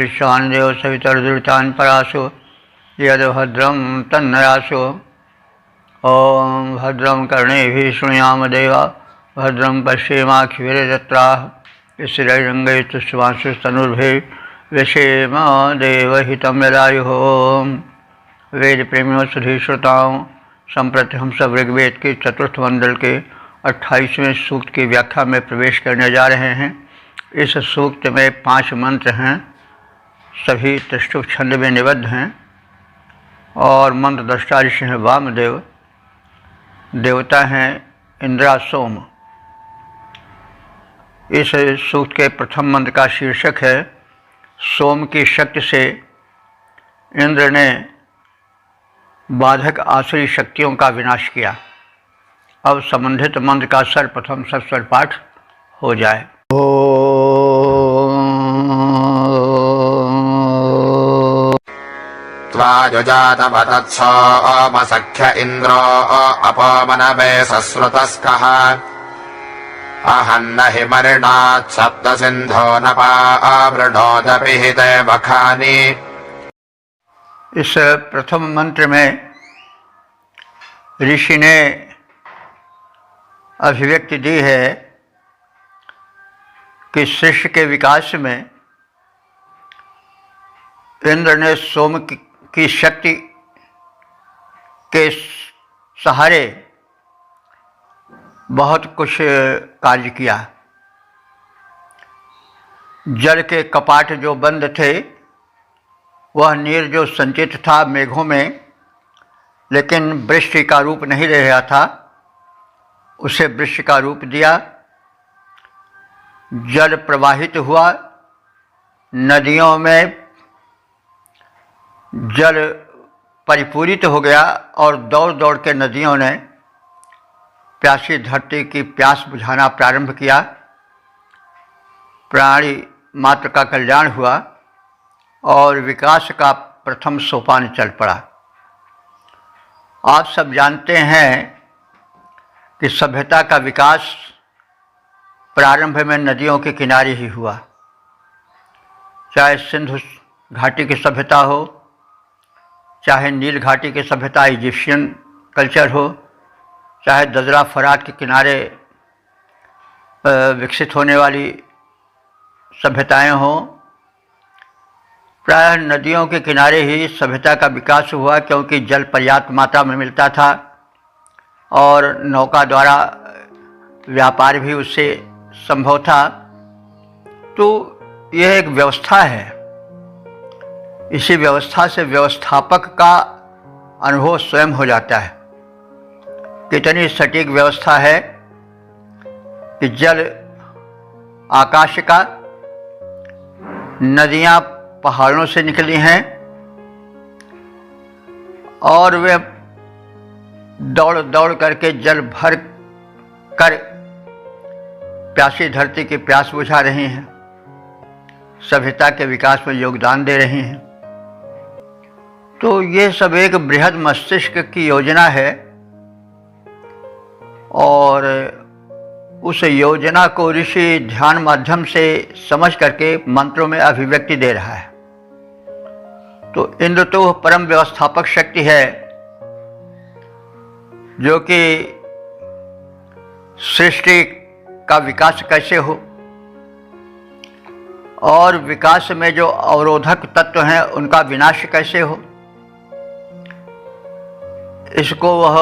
विश्वान् देव सवितर्दुरितान् परासो यद्भद्रं तन्नरासो। ॐ भद्रं कर्णेभिः शृणुयाम देवा भद्रं पश्येमाक्षिभिर्यजत्राः स्थिरैरङ्गैस्तुष्टुवांशुस्तनुर्भिः व्यशेम देवहितं यदायुः। वेद प्रेमियों सुधी श्रोताओं, संप्रति हम सब ऋग्वेद के चतुर्थ मंडल के 28वें सूक्त की व्याख्या में प्रवेश करने जा रहे हैं। इस सूक्त में 5 मंत्र हैं, सभी त्रिष्टुप छंद में निबद्ध हैं और मंत्र दृष्टा ऋषि हैं वामदेव, देवता हैं इंद्रा सोम। इस सूक्त के प्रथम मंत्र का शीर्षक है सोम की शक्ति से इंद्र ने बाधक आसुरी शक्तियों का विनाश किया। अब संबंधित मंत्र का सर्वप्रथम सस्वर पाठ हो जाए। त्वाजुजातवतत्सोमसख्य इन्द्रो अपमनवे सस्रुतस्कः अहन्न हिमर्णात् सप्तसिन्धो नपावृणोदपि हिते वखानि। इस प्रथम मंत्र में ऋषि ने अभिव्यक्ति दी है कि सृष्टि के विकास में इंद्र ने सोम की शक्ति के सहारे बहुत कुछ कार्य किया। जल के कपाट जो बंद थे, वह नीर जो संचित था मेघों में, लेकिन वृष्टि का रूप नहीं ले रहा था, उसे वृष्टि का रूप दिया। जल प्रवाहित हुआ, नदियों में जल परिपूरित हो गया और दौड़ दौड़ के नदियों ने प्यासी धरती की प्यास बुझाना प्रारंभ किया। प्राणी मात्र का कल्याण हुआ और विकास का प्रथम सोपान चल पड़ा। आप सब जानते हैं कि सभ्यता का विकास प्रारंभ में नदियों के किनारे ही हुआ। चाहे सिंधु घाटी की सभ्यता हो, चाहे नील घाटी की सभ्यता इजिप्शियन कल्चर हो, चाहे दजरा फरात के किनारे विकसित होने वाली सभ्यताएं हों, प्रायः नदियों के किनारे ही सभ्यता का विकास हुआ, क्योंकि जल पर्याप्त मात्रा में मिलता था और नौका द्वारा व्यापार भी उससे संभव था। तो यह एक व्यवस्था है। इसी व्यवस्था से व्यवस्थापक का अनुभव स्वयं हो जाता है। कितनी सटीक व्यवस्था है कि जल आकाश का, नदियां पहाड़ों से निकली हैं और वे दौड़ दौड़ करके जल भर कर प्यासी धरती की प्यास बुझा रही हैं, सभ्यता के विकास में योगदान दे रही हैं। तो ये सब एक बृहद मस्तिष्क की योजना है और उस योजना को ऋषि ध्यान माध्यम से समझ करके मंत्रों में अभिव्यक्ति दे रहा है। तो इंद्र तो परम व्यवस्थापक शक्ति है, जो कि सृष्टि का विकास कैसे हो और विकास में जो अवरोधक तत्व हैं उनका विनाश कैसे हो, इसको वह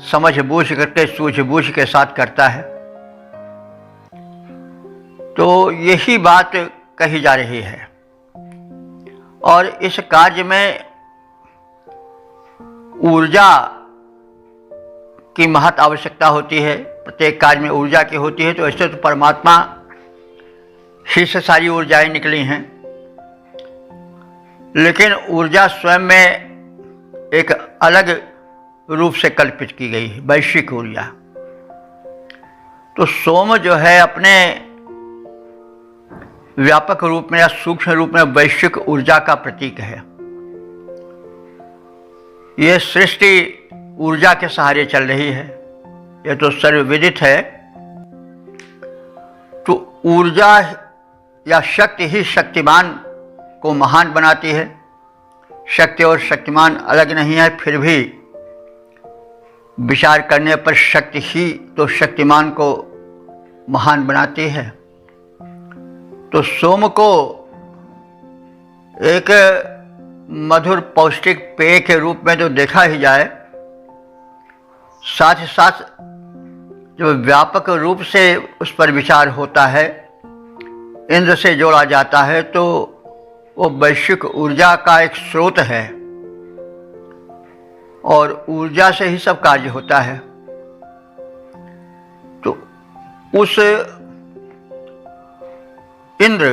समझ बूझ करके सूझबूझ के साथ करता है। तो यही बात कही जा रही है और इस कार्य में ऊर्जा की महत आवश्यकता होती है। प्रत्येक कार्य में ऊर्जा की होती है। तो ऐसे तो परमात्मा ही से सारी ऊर्जाएं निकली हैं, लेकिन ऊर्जा स्वयं में एक अलग रूप से कल्पित की गई है, वैश्विक ऊर्जा। तो सोम जो है अपने व्यापक रूप में या सूक्ष्म रूप में वैश्विक ऊर्जा का प्रतीक है। यह सृष्टि ऊर्जा के सहारे चल रही है, यह तो सर्वविदित है। तो ऊर्जा या शक्ति ही शक्तिमान को महान बनाती है। शक्ति और शक्तिमान अलग नहीं है, फिर भी विचार करने पर शक्ति ही तो शक्तिमान को महान बनाती है। तो सोम को एक मधुर पौष्टिक पेय के रूप में जो देखा ही जाए, साथ ही साथ जो व्यापक रूप से उस पर विचार होता है, इंद्र से जोड़ा जाता है, तो वो वैश्विक ऊर्जा का एक स्रोत है और ऊर्जा से ही सब कार्य होता है। तो उस इंद्र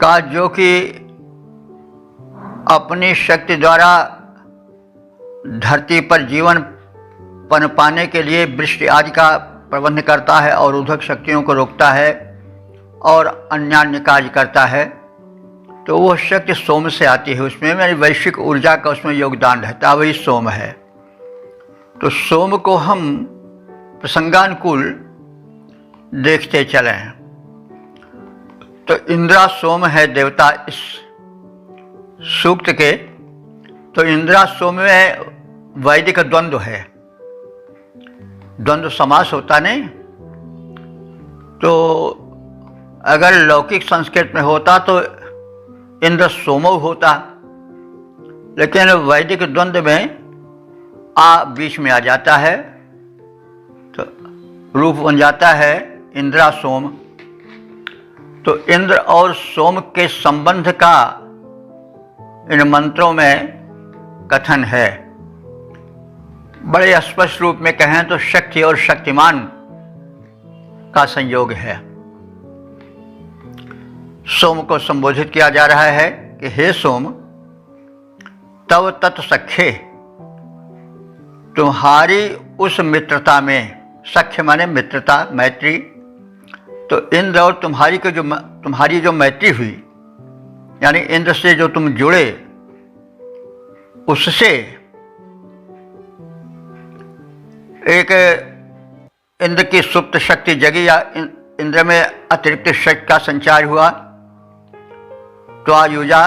का जो कि अपनी शक्ति द्वारा धरती पर जीवन पनपाने के लिए वृष्टि आदि का प्रबंध करता है और उद्धक शक्तियों को रोकता है और अन्य कार्य करता है, तो वह शक्ति सोम से आती है। उसमें मेरी वैश्विक ऊर्जा का उसमें योगदान रहता है, वही सोम है। तो सोम को हम प्रसंगानुकूल देखते चलें। तो इंद्रा सोम है देवता इस सूक्त के। तो इंद्रा सोम में वैदिक द्वंद्व है, द्वंद्व समास होता नहीं। तो अगर लौकिक संस्कृत में होता तो इंद्र सोमो होता, लेकिन वैदिक द्वंद्व में आ बीच में आ जाता है, तो रूप बन जाता है इंद्रा सोम। तो इंद्र और सोम के संबंध का इन मंत्रों में कथन है। बड़े स्पष्ट रूप में कहें तो शक्ति और शक्तिमान का संयोग है। सोम को संबोधित किया जा रहा है कि हे सोम, तव तत्सख्ये, तुम्हारी उस मित्रता में, सख्य माने मित्रता, मैत्री, तो इंद्र और तुम्हारी जो मैत्री हुई, यानी इंद्र से जो तुम जुड़े, उससे एक इंद्र की सुप्त शक्ति जगी या इंद्र में अतिरिक्त शक्ति का संचार हुआ, तो आयुजा,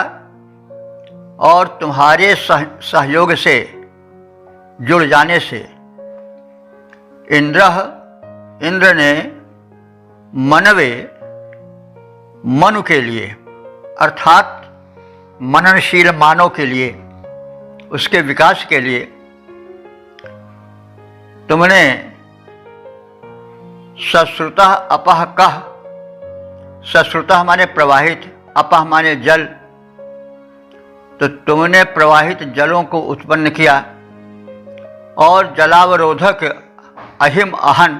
और तुम्हारे सहयोग से जुड़ जाने से इंद्र ने मनवे, मनु के लिए अर्थात मननशील मानव के लिए, उसके विकास के लिए तुमने सश्रुतः अपह कह, सश्रुतः माने प्रवाहित, अपह माने जल, तो तुमने प्रवाहित जलों को उत्पन्न किया और जलावरोधक अहिम अहन,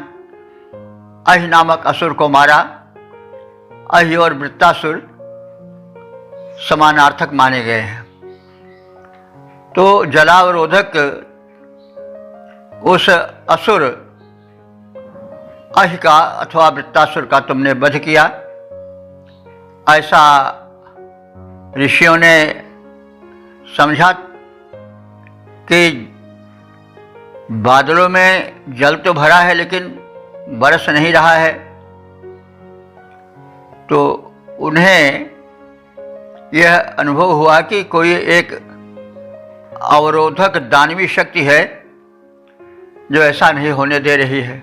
अहि नामक असुर को मारा। अहि और वृत्तासुर समानार्थक माने गए हैं। तो जलावरोधक उस असुर अहि का अथवा वृत्तासुर का तुमने वध किया। ऐसा ऋषियों ने समझा कि बादलों में जल तो भरा है लेकिन बरस नहीं रहा है, तो उन्हें यह अनुभव हुआ कि कोई एक अवरोधक दानवी शक्ति है जो ऐसा नहीं होने दे रही है।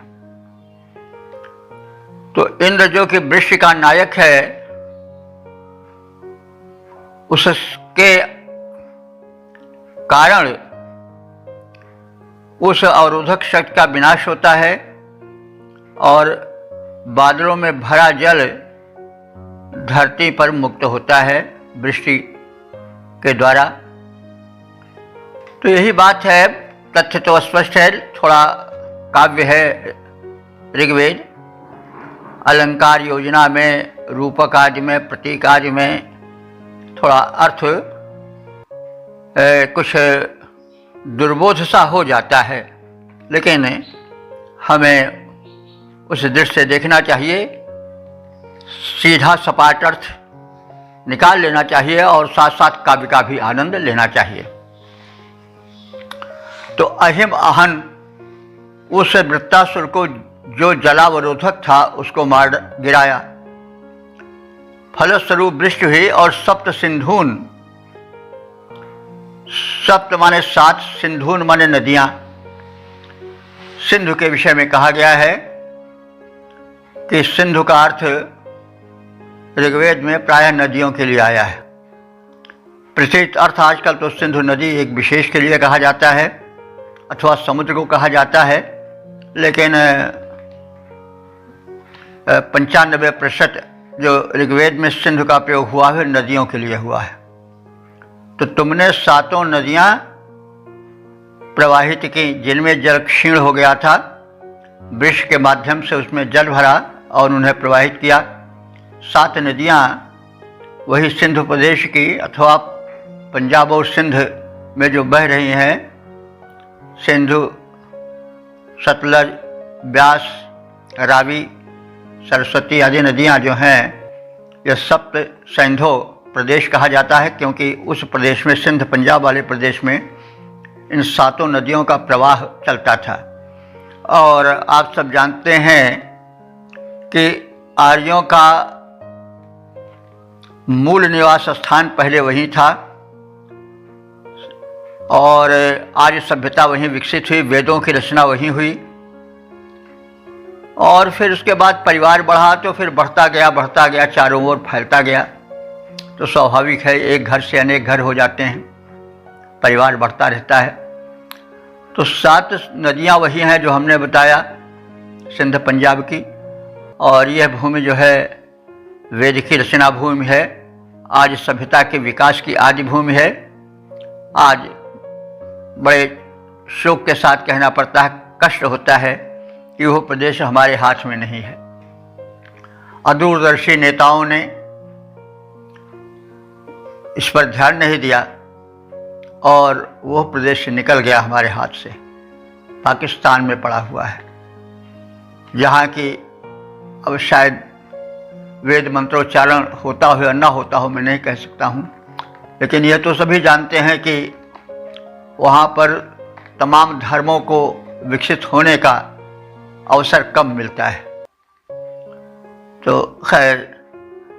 तो इंद्र जो कि वृक्ष का नायक है, उसके कारण उस अवरोधक शक्ति का विनाश होता है और बादलों में भरा जल धरती पर मुक्त होता है वृष्टि के द्वारा। तो यही बात है, तथ्य तो स्पष्ट है, थोड़ा काव्य है ऋग्वेद, अलंकार योजना में, रूपक आदि में, प्रतीक आदि में थोड़ा अर्थ कुछ दुर्बोध सा हो जाता है, लेकिन हमें उस दृष्टि से देखना चाहिए, सीधा सपाट अर्थ निकाल लेना चाहिए और साथ साथ काव्य का भी आनंद लेना चाहिए। तो अहिम अहन उस वृत्तासुर को जो जलावरोधक था उसको मार गिराया फलस्वरूप वृष्टि हुई और सप्त सिंधून, सप्त माने 7, सिंधून माने नदियां। सिंधु के विषय में कहा गया है कि सिंधु का अर्थ ऋग्वेद में प्रायः नदियों के लिए आया है। प्रचलित अर्थ आजकल तो सिंधु नदी एक विशेष के लिए कहा जाता है अथवा समुद्र को कहा जाता है, लेकिन 95% जो ऋग्वेद में सिंधु का प्रयोग हुआ है नदियों के लिए हुआ है। तो तुमने 7 नदियां प्रवाहित की जिनमें जल क्षीण हो गया था, वृक्ष के माध्यम से उसमें जल भरा और उन्हें प्रवाहित किया। 7 नदियां वही सिंधु प्रदेश की अथवा पंजाब और सिंध में जो बह रही हैं, सिंधु, सतलज, ब्यास, रावी, सरस्वती आदि नदियां जो हैं, यह सप्त सिंधु प्रदेश कहा जाता है, क्योंकि उस प्रदेश में, सिंध पंजाब वाले प्रदेश में इन 7 नदियों का प्रवाह चलता था। और आप सब जानते हैं कि आर्यों का मूल निवास स्थान पहले वहीं था और आर्य सभ्यता वहीं विकसित हुई, वेदों की रचना वहीं हुई और फिर उसके बाद परिवार बढ़ा तो फिर बढ़ता गया, चारों ओर फैलता गया। तो स्वाभाविक है एक घर से अनेक घर हो जाते हैं, परिवार बढ़ता रहता है। तो 7 नदियां वही हैं जो हमने बताया सिंध पंजाब की, और यह भूमि जो है वेद की रचना भूमि है, आज सभ्यता के विकास की आदि भूमि है। आज बड़े शोक के साथ कहना पड़ता है, कष्ट होता है कि वह प्रदेश हमारे हाथ में नहीं है। अदूरदर्शी नेताओं ने इस पर ध्यान नहीं दिया और वह प्रदेश निकल गया हमारे हाथ से, पाकिस्तान में पड़ा हुआ है, जहाँ की अब शायद वेद मंत्रोच्चारण होता हो या ना होता हो मैं नहीं कह सकता हूँ, लेकिन यह तो सभी जानते हैं कि वहाँ पर तमाम धर्मों को विकसित होने का अवसर कम मिलता है। तो खैर,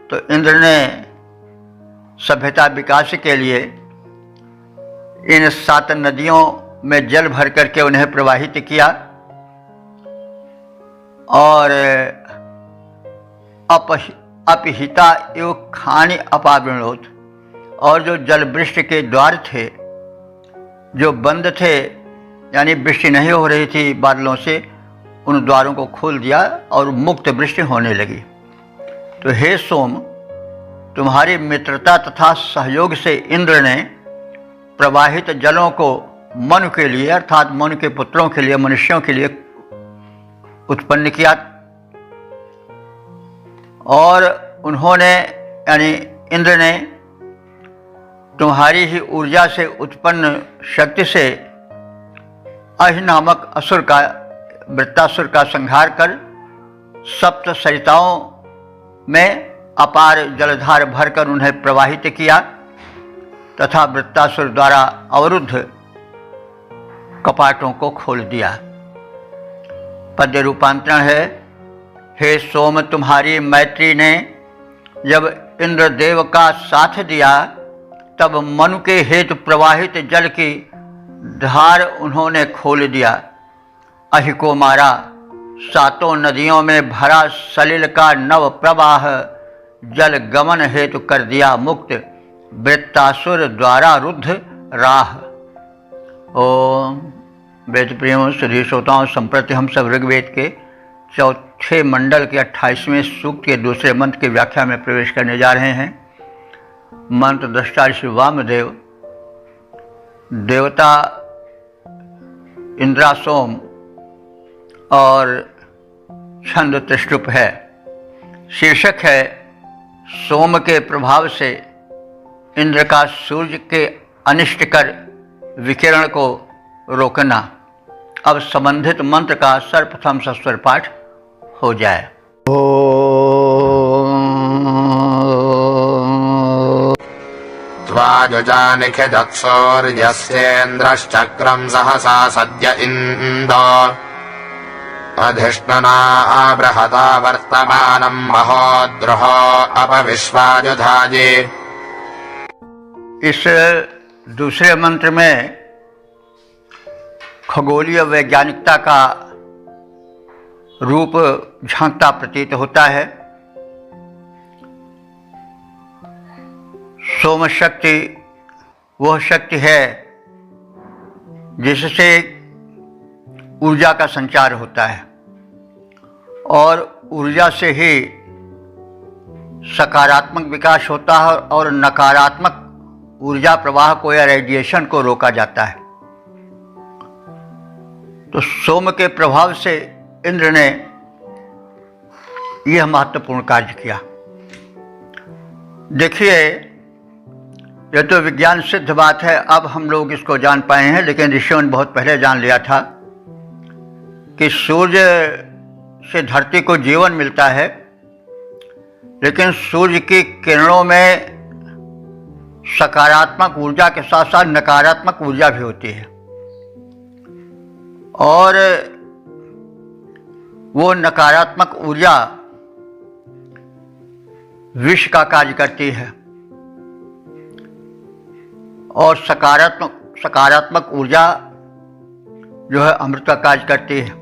तो इंद्र ने सभ्यता विकास के लिए इन 7 नदियों में जल भर करके उन्हें प्रवाहित किया और अपहिता एवं खानी अपावृणोत, और जो जल वृष्टि के द्वार थे जो बंद थे, यानी वृष्टि नहीं हो रही थी बादलों से, उन द्वारों को खोल दिया और मुक्त वृष्टि होने लगी। तो हे सोम, तुम्हारी मित्रता तथा सहयोग से इंद्र ने प्रवाहित जलों को मनु के लिए, अर्थात मनु के पुत्रों के लिए, मनुष्यों के लिए उत्पन्न किया और उन्होंने, यानी इंद्र ने तुम्हारी ही ऊर्जा से उत्पन्न शक्ति से अहि नामक असुर का, वृत्तासुर का संहार कर 7 सरिताओं में अपार जलधार भरकर उन्हें प्रवाहित किया तथा वृत्तासुर द्वारा अवरुद्ध कपाटों को खोल दिया। पद्य रूपांतरण है, हे सोम, तुम्हारी मैत्री ने जब इंद्रदेव का साथ दिया तब मनु के हेतु प्रवाहित जल की धार उन्होंने खोल दिया। अहि को मारा, 7 नदियों में भरा सलिल का नव प्रवाह जल गमन हेतु कर दिया मुक्त, वृत्तासुर द्वारा रुद्ध राह। ओम वेद प्रियों, श्री श्रोताओं, संप्रति हम सब ऋग्वेद के 4 मंडल के 28वें सूक्त के दूसरे मंत्र की व्याख्या में प्रवेश करने जा रहे हैं। मंत्र दृष्टा ऋषि वामदेव, देवता इंद्रासोम और छंद त्रिष्टुप है। शीर्षक है सोम के प्रभाव से इंद्र का सूर्य के अनिष्टकर विकिरण को रोकना। अब संबंधित मंत्र का सर्वप्रथम सस्वर पाठ हो जाए। त्वाजुजानिखिदत्सौर्यस्येन्द्रश्चक्रं सहसा सद्य इन्दो अधिष्णुना बृहता वर्तमानं महोद्रुहो अपविश्वायुधाये। इस दूसरे मंत्र में खगोलीय वैज्ञानिकता का रूप झांकता प्रतीत होता है। सोम शक्ति वह शक्ति है जिससे ऊर्जा का संचार होता है और ऊर्जा से ही सकारात्मक विकास होता है और नकारात्मक ऊर्जा प्रवाह को या रेडिएशन को रोका जाता है। तो सोम के प्रभाव से इंद्र ने यह महत्वपूर्ण कार्य किया। देखिए, यह तो विज्ञान सिद्ध बात है, अब हम लोग इसको जान पाए हैं, लेकिन ऋषियों ने बहुत पहले जान लिया था कि सूर्य से धरती को जीवन मिलता है, लेकिन सूर्य की किरणों में सकारात्मक ऊर्जा के साथ साथ नकारात्मक ऊर्जा भी होती है और वो नकारात्मक ऊर्जा विष का कार्य करती है और सकारात्मक ऊर्जा जो है अमृत का कार्य करती है।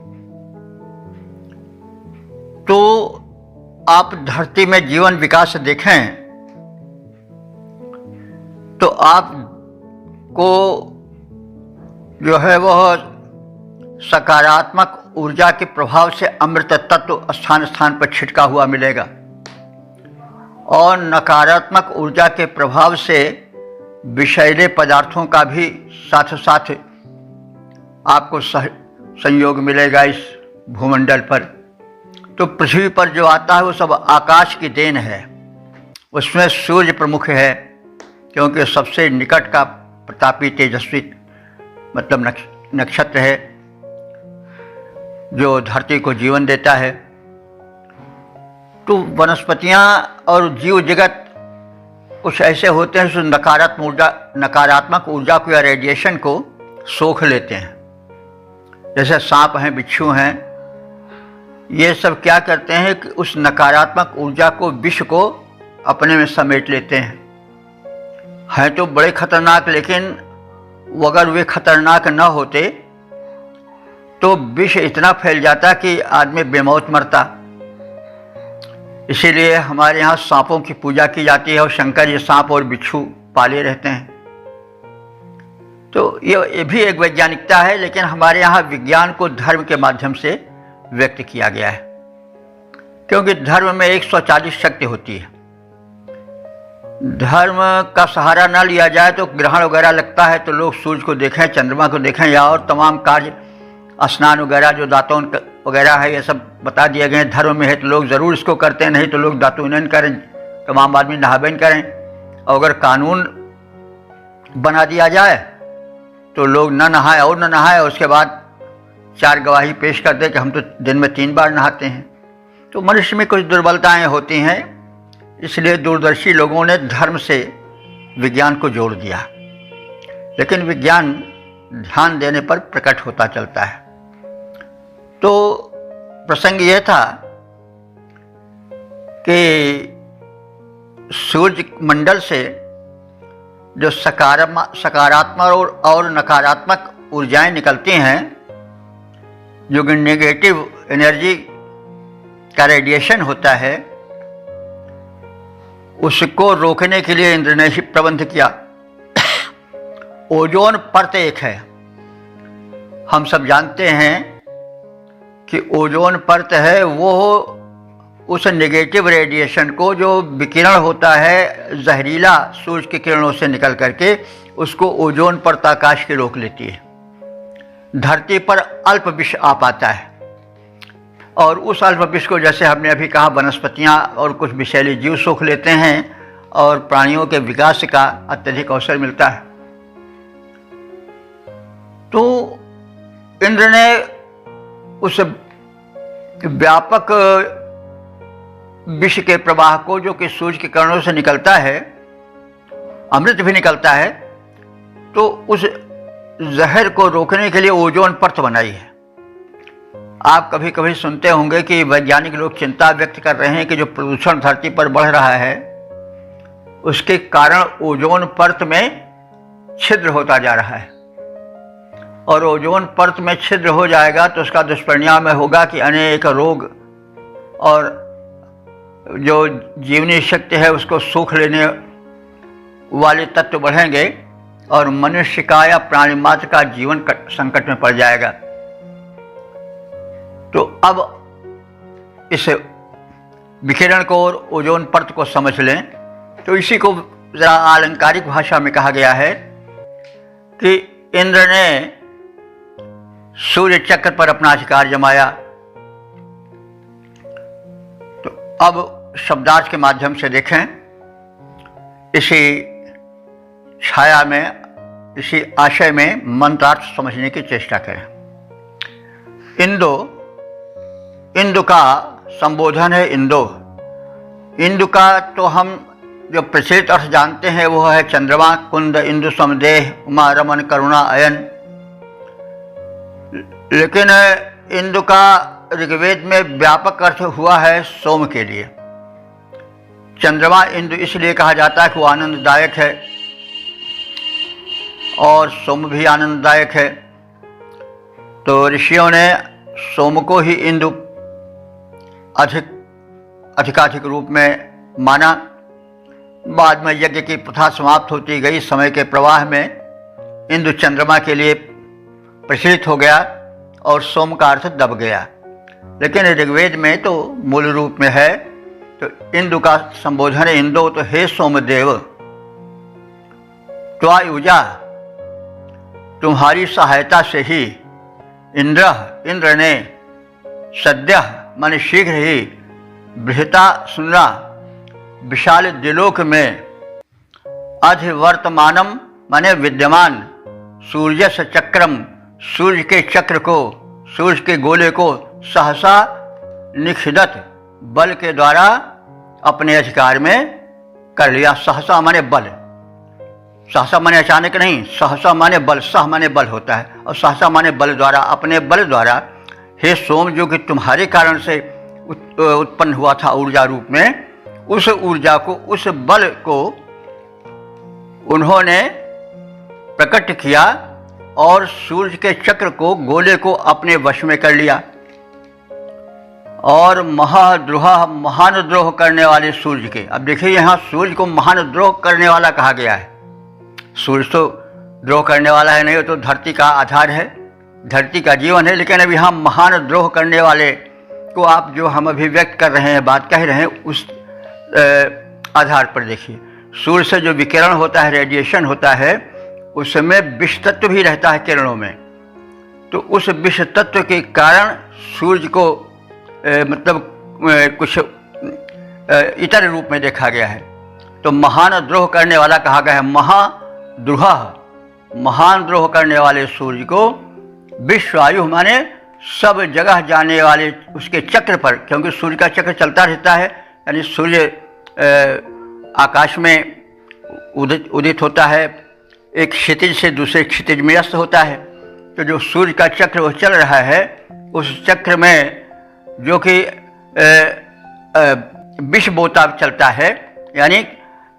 तो आप धरती में जीवन विकास देखें तो आपको जो है वह सकारात्मक ऊर्जा के प्रभाव से अमृत तत्व स्थान स्थान पर छिटका हुआ मिलेगा और नकारात्मक ऊर्जा के प्रभाव से विषैले पदार्थों का भी साथ साथ आपको संयोग मिलेगा इस भूमंडल पर। तो पृथ्वी पर जो आता है वो सब आकाश की देन है। उसमें सूर्य प्रमुख है क्योंकि सबसे निकट का प्रतापी तेजस्वी मतलब नक्षत्र है जो धरती को जीवन देता है। तो वनस्पतियाँ और जीव जगत कुछ ऐसे होते हैं जो नकारात्मक ऊर्जा को या रेडिएशन को सोख लेते हैं। जैसे सांप हैं, बिच्छू हैं, ये सब क्या करते हैं कि उस नकारात्मक ऊर्जा को, विष को अपने में समेट लेते हैं तो बड़े खतरनाक, लेकिन अगर वे खतरनाक न होते तो विष इतना फैल जाता कि आदमी बेमौत मरता। इसीलिए हमारे यहाँ सांपों की पूजा की जाती है और शंकर ये सांप और बिच्छू पाले रहते हैं। तो ये भी एक वैज्ञानिकता है, लेकिन हमारे यहाँ विज्ञान को धर्म के माध्यम से व्यक्त किया गया है क्योंकि धर्म में 140 शक्ति होती है। धर्म का सहारा न लिया जाए तो ग्रहण वगैरह लगता है तो लोग सूर्य को देखें, चंद्रमा को देखें या और तमाम कार्य, स्नान वगैरह जो दातून वगैरह है, ये सब बता दिए गए धर्म में है तो लोग ज़रूर इसको करते हैं, नहीं तो लोग दातूनन करें, तमाम आदमी नहाबेन करें। और अगर कानून बना दिया जाए तो लोग न नहाए और न नहाए, उसके बाद 4 गवाही पेश कर दे कि हम तो दिन में 3 बार नहाते हैं। तो मनुष्य में कुछ दुर्बलताएं होती हैं, इसलिए दूरदर्शी लोगों ने धर्म से विज्ञान को जोड़ दिया, लेकिन विज्ञान ध्यान देने पर प्रकट होता चलता है। तो प्रसंग यह था कि सूर्य मंडल से जो सकारात्मक और नकारात्मक ऊर्जाएं निकलती हैं, जो कि नेगेटिव एनर्जी का रेडिएशन होता है, उसको रोकने के लिए इंद्र ने ही प्रबंध किया। ओजोन परत एक है, हम सब जानते हैं कि ओजोन परत है वो उस नेगेटिव रेडिएशन को, जो विकिरण होता है जहरीला सूर्य की किरणों से निकल करके, उसको ओजोन परत आकाश की रोक लेती है। धरती पर अल्प विष आ पाता है और उस अल्प विष को, जैसे हमने अभी कहा, वनस्पतियाँ और कुछ विषैले जीव सोख लेते हैं और प्राणियों के विकास का अत्यधिक अवसर मिलता है। तो इंद्र ने उस व्यापक विष के प्रवाह को, जो कि सूर्य के किरणों से निकलता है, अमृत भी निकलता है, तो उस जहर को रोकने के लिए ओजोन परत बनाई है। आप कभी कभी सुनते होंगे कि वैज्ञानिक लोग चिंता व्यक्त कर रहे हैं कि जो प्रदूषण धरती पर बढ़ रहा है उसके कारण ओजोन परत में छिद्र होता जा रहा है, और ओजोन परत में छिद्र हो जाएगा तो उसका दुष्परिणाम होगा कि अनेक रोग और जो जीवनी शक्ति है उसको सूख लेने वाले तत्व बढ़ेंगे और मनुष्य का या प्राणी मात्र का जीवन संकट में पड़ जाएगा। तो अब इस विकिरण को और ओजोन परत को समझ लें तो इसी को जरा आलंकारिक भाषा में कहा गया है कि इंद्र ने सूर्य चक्र पर अपना अधिकार जमाया। तो अब शब्दार्थ के माध्यम से देखें, इसी छाया में, इसी आशय में मंत्रार्थ समझने की चेष्टा करें। इंदु का संबोधन है इंदो। इंदु का तो हम जो प्रचलित अर्थ जानते हैं वो है चंद्रमा, कुंद, इंदु समदेह, उमा रमन, करुणा, अयन। लेकिन इंदु का ऋग्वेद में व्यापक अर्थ हुआ है सोम के लिए। चंद्रमा इंदु इसलिए कहा जाता है कि वो आनंददायक है और सोम भी आनंददायक है। तो ऋषियों ने सोम को ही इंदु अधिकाधिक रूप में माना। बाद में यज्ञ की प्रथा समाप्त होती गई, समय के प्रवाह में इंदु चंद्रमा के लिए प्रचलित हो गया और सोम का अर्थ दब गया। लेकिन ऋग्वेद में तो मूल रूप में है। तो इंदु का संबोधन है इंदो, तो हे सोमदेव, त्वायुजा, तुम्हारी सहायता से ही इंद्र ने सद्य माने शीघ्र ही बृहता सुनरा विशाल दिलोक में अधिवर्तमानम माने विद्यमान सूर्य से चक्रम, सूर्य के चक्र को, सूर्य के गोले को सहसा निखिदत बल के द्वारा अपने अधिकार में कर लिया। सहसा माने बल, सहसा माने अचानक नहीं, सहसा माने बल, सह माने बल होता है और सहसा माने बल द्वारा, अपने बल द्वारा। हे सोम, जो कि तुम्हारे कारण से उत्पन्न हुआ था ऊर्जा रूप में, उस ऊर्जा को, उस बल को उन्होंने प्रकट किया और सूर्य के चक्र को, गोले को अपने वश में कर लिया। और महाद्रोह, महान द्रोह करने वाले सूर्य के, अब देखिए यहाँ सूर्य को महान द्रोह करने वाला कहा गया है। सूर्य तो द्रोह करने वाला है नहीं, तो धरती का आधार है, धरती का जीवन है। लेकिन अब यहाँ महान द्रोह करने वाले को आप जो हम अभिव्यक्त कर रहे हैं, बात कह रहे हैं, उस आधार पर देखिए। सूर्य से जो विकिरण होता है, रेडिएशन होता है, उसमें विष तत्व भी रहता है किरणों में। तो उस विष तत्व के कारण सूर्य को कुछ इतर रूप में देखा गया है। तो महान द्रोह करने वाला कहा गया है। महाद्रोह, महान द्रोह करने वाले सूर्य को विश्वायु माने सब जगह जाने वाले उसके चक्र पर, क्योंकि सूर्य का चक्र चलता रहता है, यानी सूर्य आकाश में उदित होता है, एक क्षितिज से दूसरे क्षितिज में अस्त होता है। तो जो सूर्य का चक्र वो चल रहा है, उस चक्र में जो कि विष बोता चलता है, यानी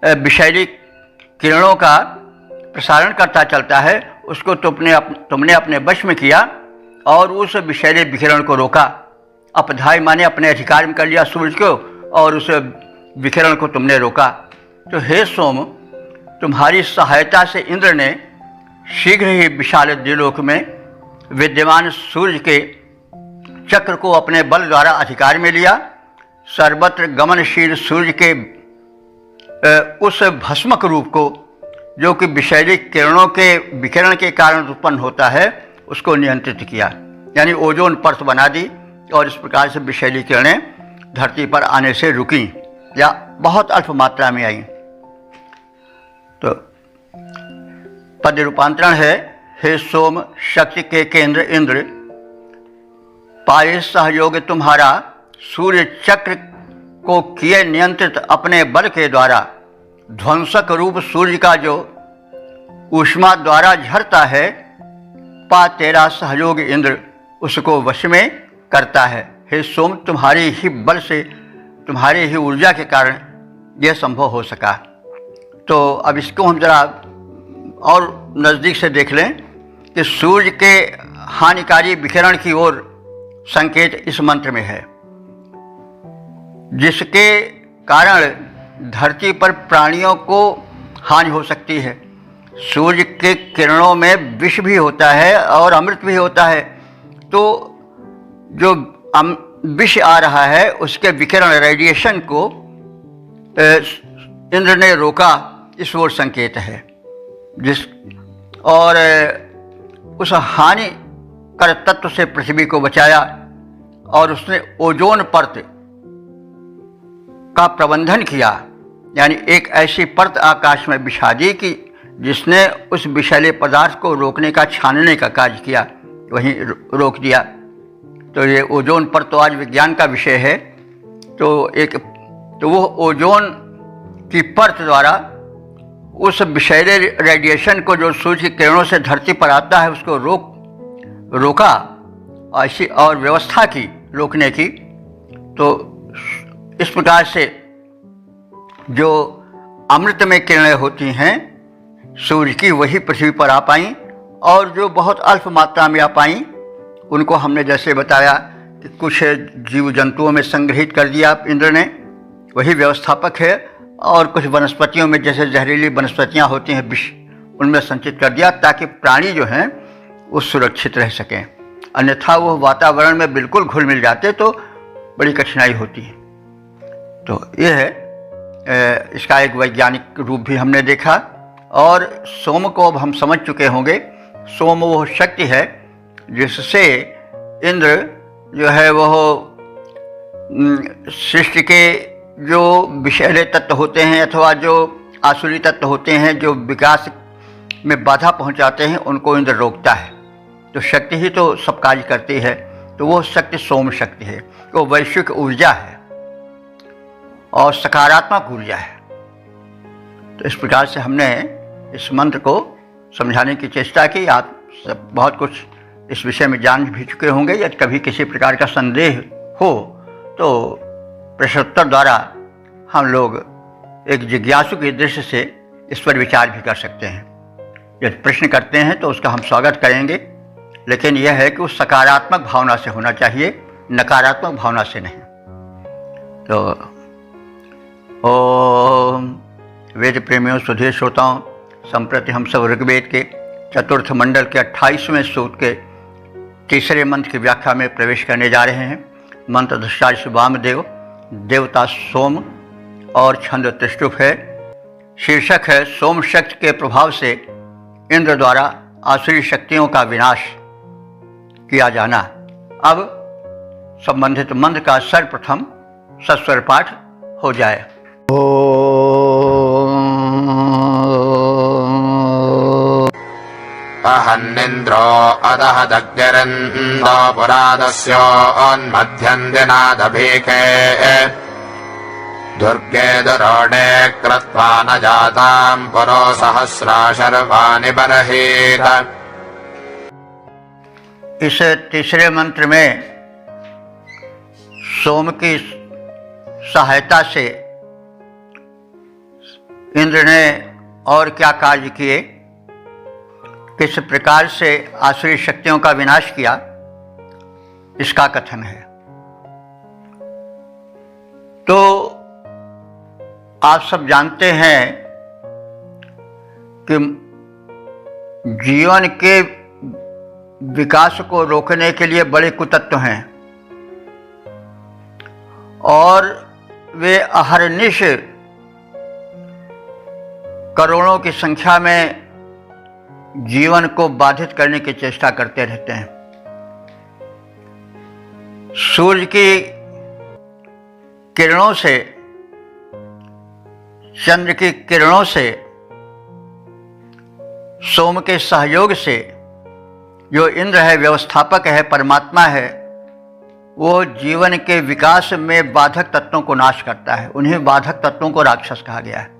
विषैली किरणों का प्रसारण करता चलता है, उसको तुमने अपने वश में किया और उस विषैले विकिरण को रोका। अपधाय माने अपने अधिकार में कर लिया सूर्य को और उस विकिरण को तुमने रोका। तो हे सोम, तुम्हारी सहायता से इंद्र ने शीघ्र ही विशाल द्विलोक में विद्यमान सूर्य के चक्र को अपने बल द्वारा अधिकार में लिया। सर्वत्र गमनशील सूर्य के उस भस्मक रूप को, जो कि विषैली किरणों के विकिरण के कारण उत्पन्न होता है, उसको नियंत्रित किया, यानी ओजोन परत बना दी और इस प्रकार से विषैली किरणें धरती पर आने से रुकी या बहुत अल्प मात्रा में आई। तो पद रूपांतरण है, हे सोम, शक्ति के केंद्र इंद्र, पाए सहयोग तुम्हारा, सूर्य चक्र को किए नियंत्रित अपने बल के द्वारा। ध्वंसक रूप सूर्य का जो ऊष्मा द्वारा झरता है, पा तेरा सहयोग इंद्र, उसको वश में करता है। हे सोम, तुम्हारी ही बल से, तुम्हारी ही ऊर्जा के कारण यह संभव हो सका। तो अब इसको हम जरा और नज़दीक से देख लें कि सूर्य के हानिकारी विकिरण की ओर संकेत इस मंत्र में है, जिसके कारण धरती पर प्राणियों को हानि हो सकती है। सूर्य के किरणों में विष भी होता है और अमृत भी होता है। तो जो विष आ रहा है उसके विकिरण, रेडिएशन को इंद्र ने रोका, इस ओर संकेत है। और उस हानिकर तत्व से पृथ्वी को बचाया और उसने ओजोन परत का प्रबंधन किया, यानी एक ऐसी परत आकाश में बिछा दी कि जिसने उस विषैले पदार्थ को रोकने का, छानने का कार्य किया, वहीं रोक दिया। तो ये ओजोन परत तो आज विज्ञान का विषय है। तो वो ओजोन की परत द्वारा उस विषैले रेडिएशन को जो सूर्य की किरणों से धरती पर आता है उसको रोका, ऐसी और व्यवस्था की रोकने की। तो इस प्रकार से जो अमृतमय किरणें होती हैं सूर्य की, वही पृथ्वी पर आ पाई, और जो बहुत अल्प मात्रा में आ पाई उनको हमने जैसे बताया कि कुछ जीव जंतुओं में संग्रहित कर दिया इंद्र ने, वही व्यवस्थापक है। और कुछ वनस्पतियों में, जैसे जहरीली वनस्पतियां होती हैं विष, उनमें संचित कर दिया ताकि प्राणी जो हैं वो सुरक्षित रह सकें। अन्यथा वो वातावरण में बिल्कुल घुल मिल जाते तो बड़ी कठिनाई होती है। तो ये है, इसका एक वैज्ञानिक रूप भी हमने देखा। और सोम को अब हम समझ चुके होंगे। सोम वो शक्ति है जिससे इंद्र जो है वह सृष्टि के जो विषैले तत्व होते हैं अथवा जो आसुरी तत्व होते हैं जो विकास में बाधा पहुंचाते हैं, उनको इंद्र रोकता है। तो शक्ति ही तो सब कार्य करती है। तो वो शक्ति सोम शक्ति है, वो वैश्विक ऊर्जा है और सकारात्मक ऊर्जा है। तो इस प्रकार से हमने इस मंत्र को समझाने की चेष्टा की। आप सब बहुत कुछ इस विषय में जान भी चुके होंगे। यदि कभी किसी प्रकार का संदेह हो तो प्रश्नोत्तर द्वारा हम लोग एक जिज्ञासु की दृष्टि से इस पर विचार भी कर सकते हैं। यदि प्रश्न करते हैं तो उसका हम स्वागत करेंगे, लेकिन यह है कि वो सकारात्मक भावना से होना चाहिए, नकारात्मक भावना से नहीं। तो ओम वेद प्रेमियों, सुधीर श्रोताओं, संप्रति हम सब ऋग्वेद के चतुर्थ मंडल के 28वें सूक्त के तीसरे मंत्र की व्याख्या में प्रवेश करने जा रहे हैं। मंत्र दृष्टाचार्य वामदेव, देवता सोम और छंद त्रिष्टुप है। शीर्षक है सोम शक्ति के प्रभाव से इंद्र द्वारा आसुरी शक्तियों का विनाश किया जाना। अब संबंधित मंत्र का सर्वप्रथम सस्वर पाठ हो जाए। अहन्निन्द्रो अदः दग्निरिन्दो पुरादस्योन्मध्यन्दिनादभीके दुर्गे दुरोणे कृत्वा न जाताम् पुरो सहस्राशर्वाणि बर्हीत। इस तीसरे मंत्र में सोम की सहायता से इंद्र ने और क्या कार्य किए, किस प्रकार से आसुरी शक्तियों का विनाश किया, इसका कथन है। तो आप सब जानते हैं कि जीवन के विकास को रोकने के लिए बड़े कुतत्व हैं और वे अहरनिश करोड़ों की संख्या में जीवन को बाधित करने की चेष्टा करते रहते हैं। सूर्य की किरणों से, चंद्र की किरणों से, सोम के सहयोग से, जो इंद्र है, व्यवस्थापक है, परमात्मा है, वो जीवन के विकास में बाधक तत्वों को नाश करता है। उन्हीं बाधक तत्वों को राक्षस कहा गया है।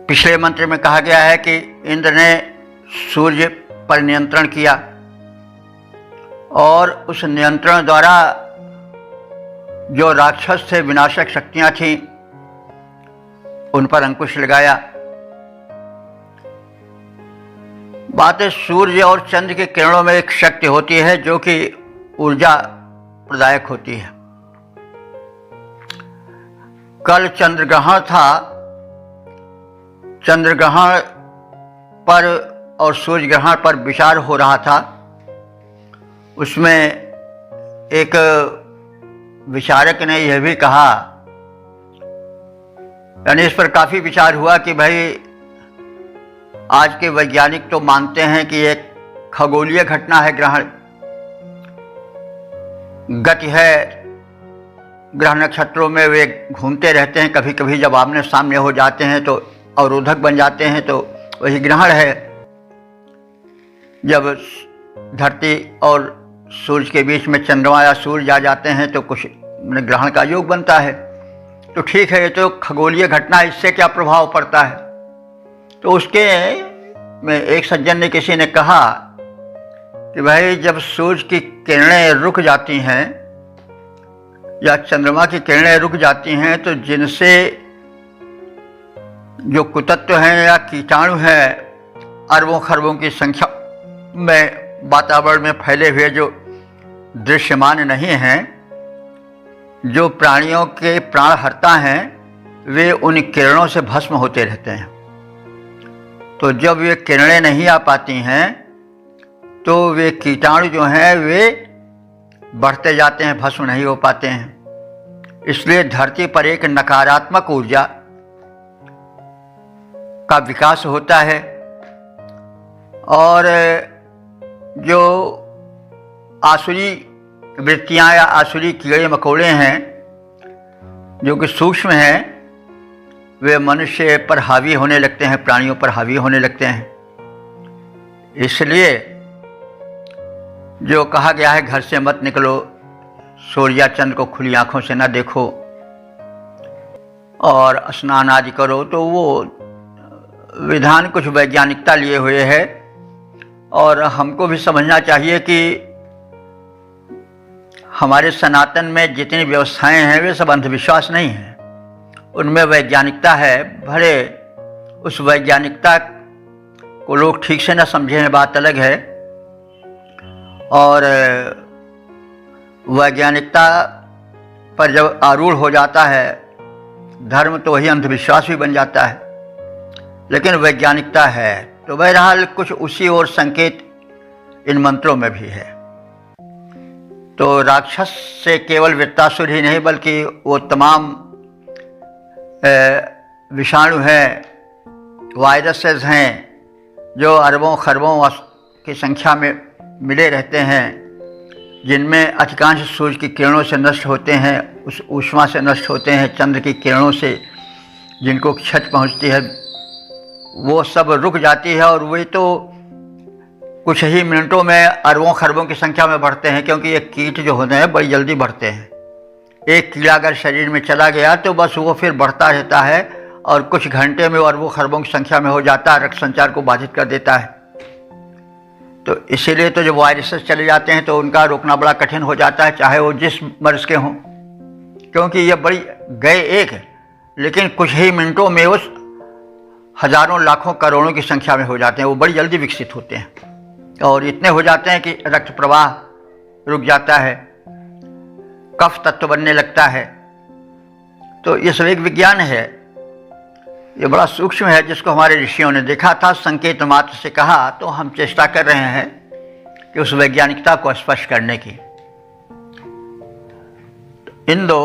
पिछले मंत्र में कहा गया है कि इंद्र ने सूर्य पर नियंत्रण किया और उस नियंत्रण द्वारा जो राक्षस थे, विनाशक शक्तियां थीं, उन पर अंकुश लगाया। बात है, सूर्य और चंद्र के किरणों में एक शक्ति होती है जो कि ऊर्जा प्रदायक होती है। कल चंद्रग्रहण था। चंद्रग्रहण पर और सूर्य ग्रहण पर विचार हो रहा था। उसमें एक विचारक ने यह भी कहा, यानी इस पर काफी विचार हुआ कि भाई आज के वैज्ञानिक तो मानते हैं कि एक खगोलीय घटना है ग्रहण, गति है, ग्रह नक्षत्रों में वे घूमते रहते हैं, कभी कभी जब आमने सामने हो जाते हैं तो अवरोधक बन जाते हैं, तो वही ग्रहण है। जब धरती और सूर्य के बीच में चंद्रमा या सूर्य आ जाते हैं तो कुछ ग्रहण का योग बनता है। तो ठीक है, ये तो खगोलीय घटना है, इससे क्या प्रभाव पड़ता है। तो उसके में एक सज्जन ने, किसी ने कहा कि भाई जब सूर्य की किरणें रुक जाती हैं या चंद्रमा की किरणें रुक जाती हैं तो जिनसे जो कुतत्व हैं या कीटाणु हैं अरबों खरबों की संख्या में वातावरण में फैले हुए जो दृश्यमान नहीं हैं, जो प्राणियों के प्राणहर्ता हैं, वे उन किरणों से भस्म होते रहते हैं। तो जब ये किरणें नहीं आ पाती हैं तो वे कीटाणु जो हैं वे बढ़ते जाते हैं, भस्म नहीं हो पाते हैं। इसलिए धरती पर एक नकारात्मक ऊर्जा का विकास होता है और जो आसुरी वृत्तियां या आसुरी कीड़े मकोड़े हैं जो कि सूक्ष्म हैं, वे मनुष्य पर हावी होने लगते हैं, प्राणियों पर हावी होने लगते हैं। इसलिए जो कहा गया है घर से मत निकलो, सूर्य चंद्र को खुली आंखों से न देखो और स्नान आदि करो, तो वो विधान कुछ वैज्ञानिकता लिए हुए है और हमको भी समझना चाहिए कि हमारे सनातन में जितनी व्यवस्थाएं हैं वे सब अंधविश्वास नहीं हैं, उनमें वैज्ञानिकता है। भले उस वैज्ञानिकता को लोग ठीक से न समझे हैं, बात अलग है, और वैज्ञानिकता पर जब आरूढ़ हो जाता है धर्म तो वही अंधविश्वास भी बन जाता है। लेकिन वैज्ञानिकता है तो बहरहाल कुछ उसी और संकेत इन मंत्रों में भी है। तो राक्षस से केवल वृत्तासुर ही नहीं बल्कि वो तमाम विषाणु हैं, वायरसेस हैं जो अरबों खरबों की संख्या में मिले रहते हैं, जिनमें अधिकांश सूर्य की किरणों से नष्ट होते हैं, उस ऊष्मा से नष्ट होते हैं, चंद्र की किरणों से जिनको क्षति पहुंचती है वो सब रुक जाती है और वे तो कुछ ही मिनटों में अरबों खरबों की संख्या में बढ़ते हैं, क्योंकि ये कीट जो होते हैं बड़ी जल्दी बढ़ते हैं। एक कीड़ा अगर शरीर में चला गया तो बस वो फिर बढ़ता रहता है और कुछ घंटे में वो अरबों खरबों की संख्या में हो जाता है, रक्त संचार को बाधित कर देता है। तो इसीलिए तो जब वायरसेस चले जाते हैं तो उनका रोकना बड़ा कठिन हो जाता है, चाहे वो जिस मर्ज के हों, क्योंकि ये बड़ी गए एक, लेकिन कुछ ही मिनटों में उस हजारों लाखों करोड़ों की संख्या में हो जाते हैं। वो बड़ी जल्दी विकसित होते हैं और इतने हो जाते हैं कि रक्त प्रवाह रुक जाता है, कफ तत्व बनने लगता है। तो ये सब एक विज्ञान है, ये बड़ा सूक्ष्म है, जिसको हमारे ऋषियों ने देखा था, संकेत मात्र से कहा। तो हम चेष्टा कर रहे हैं कि उस वैज्ञानिकता को स्पष्ट करने की। इंदो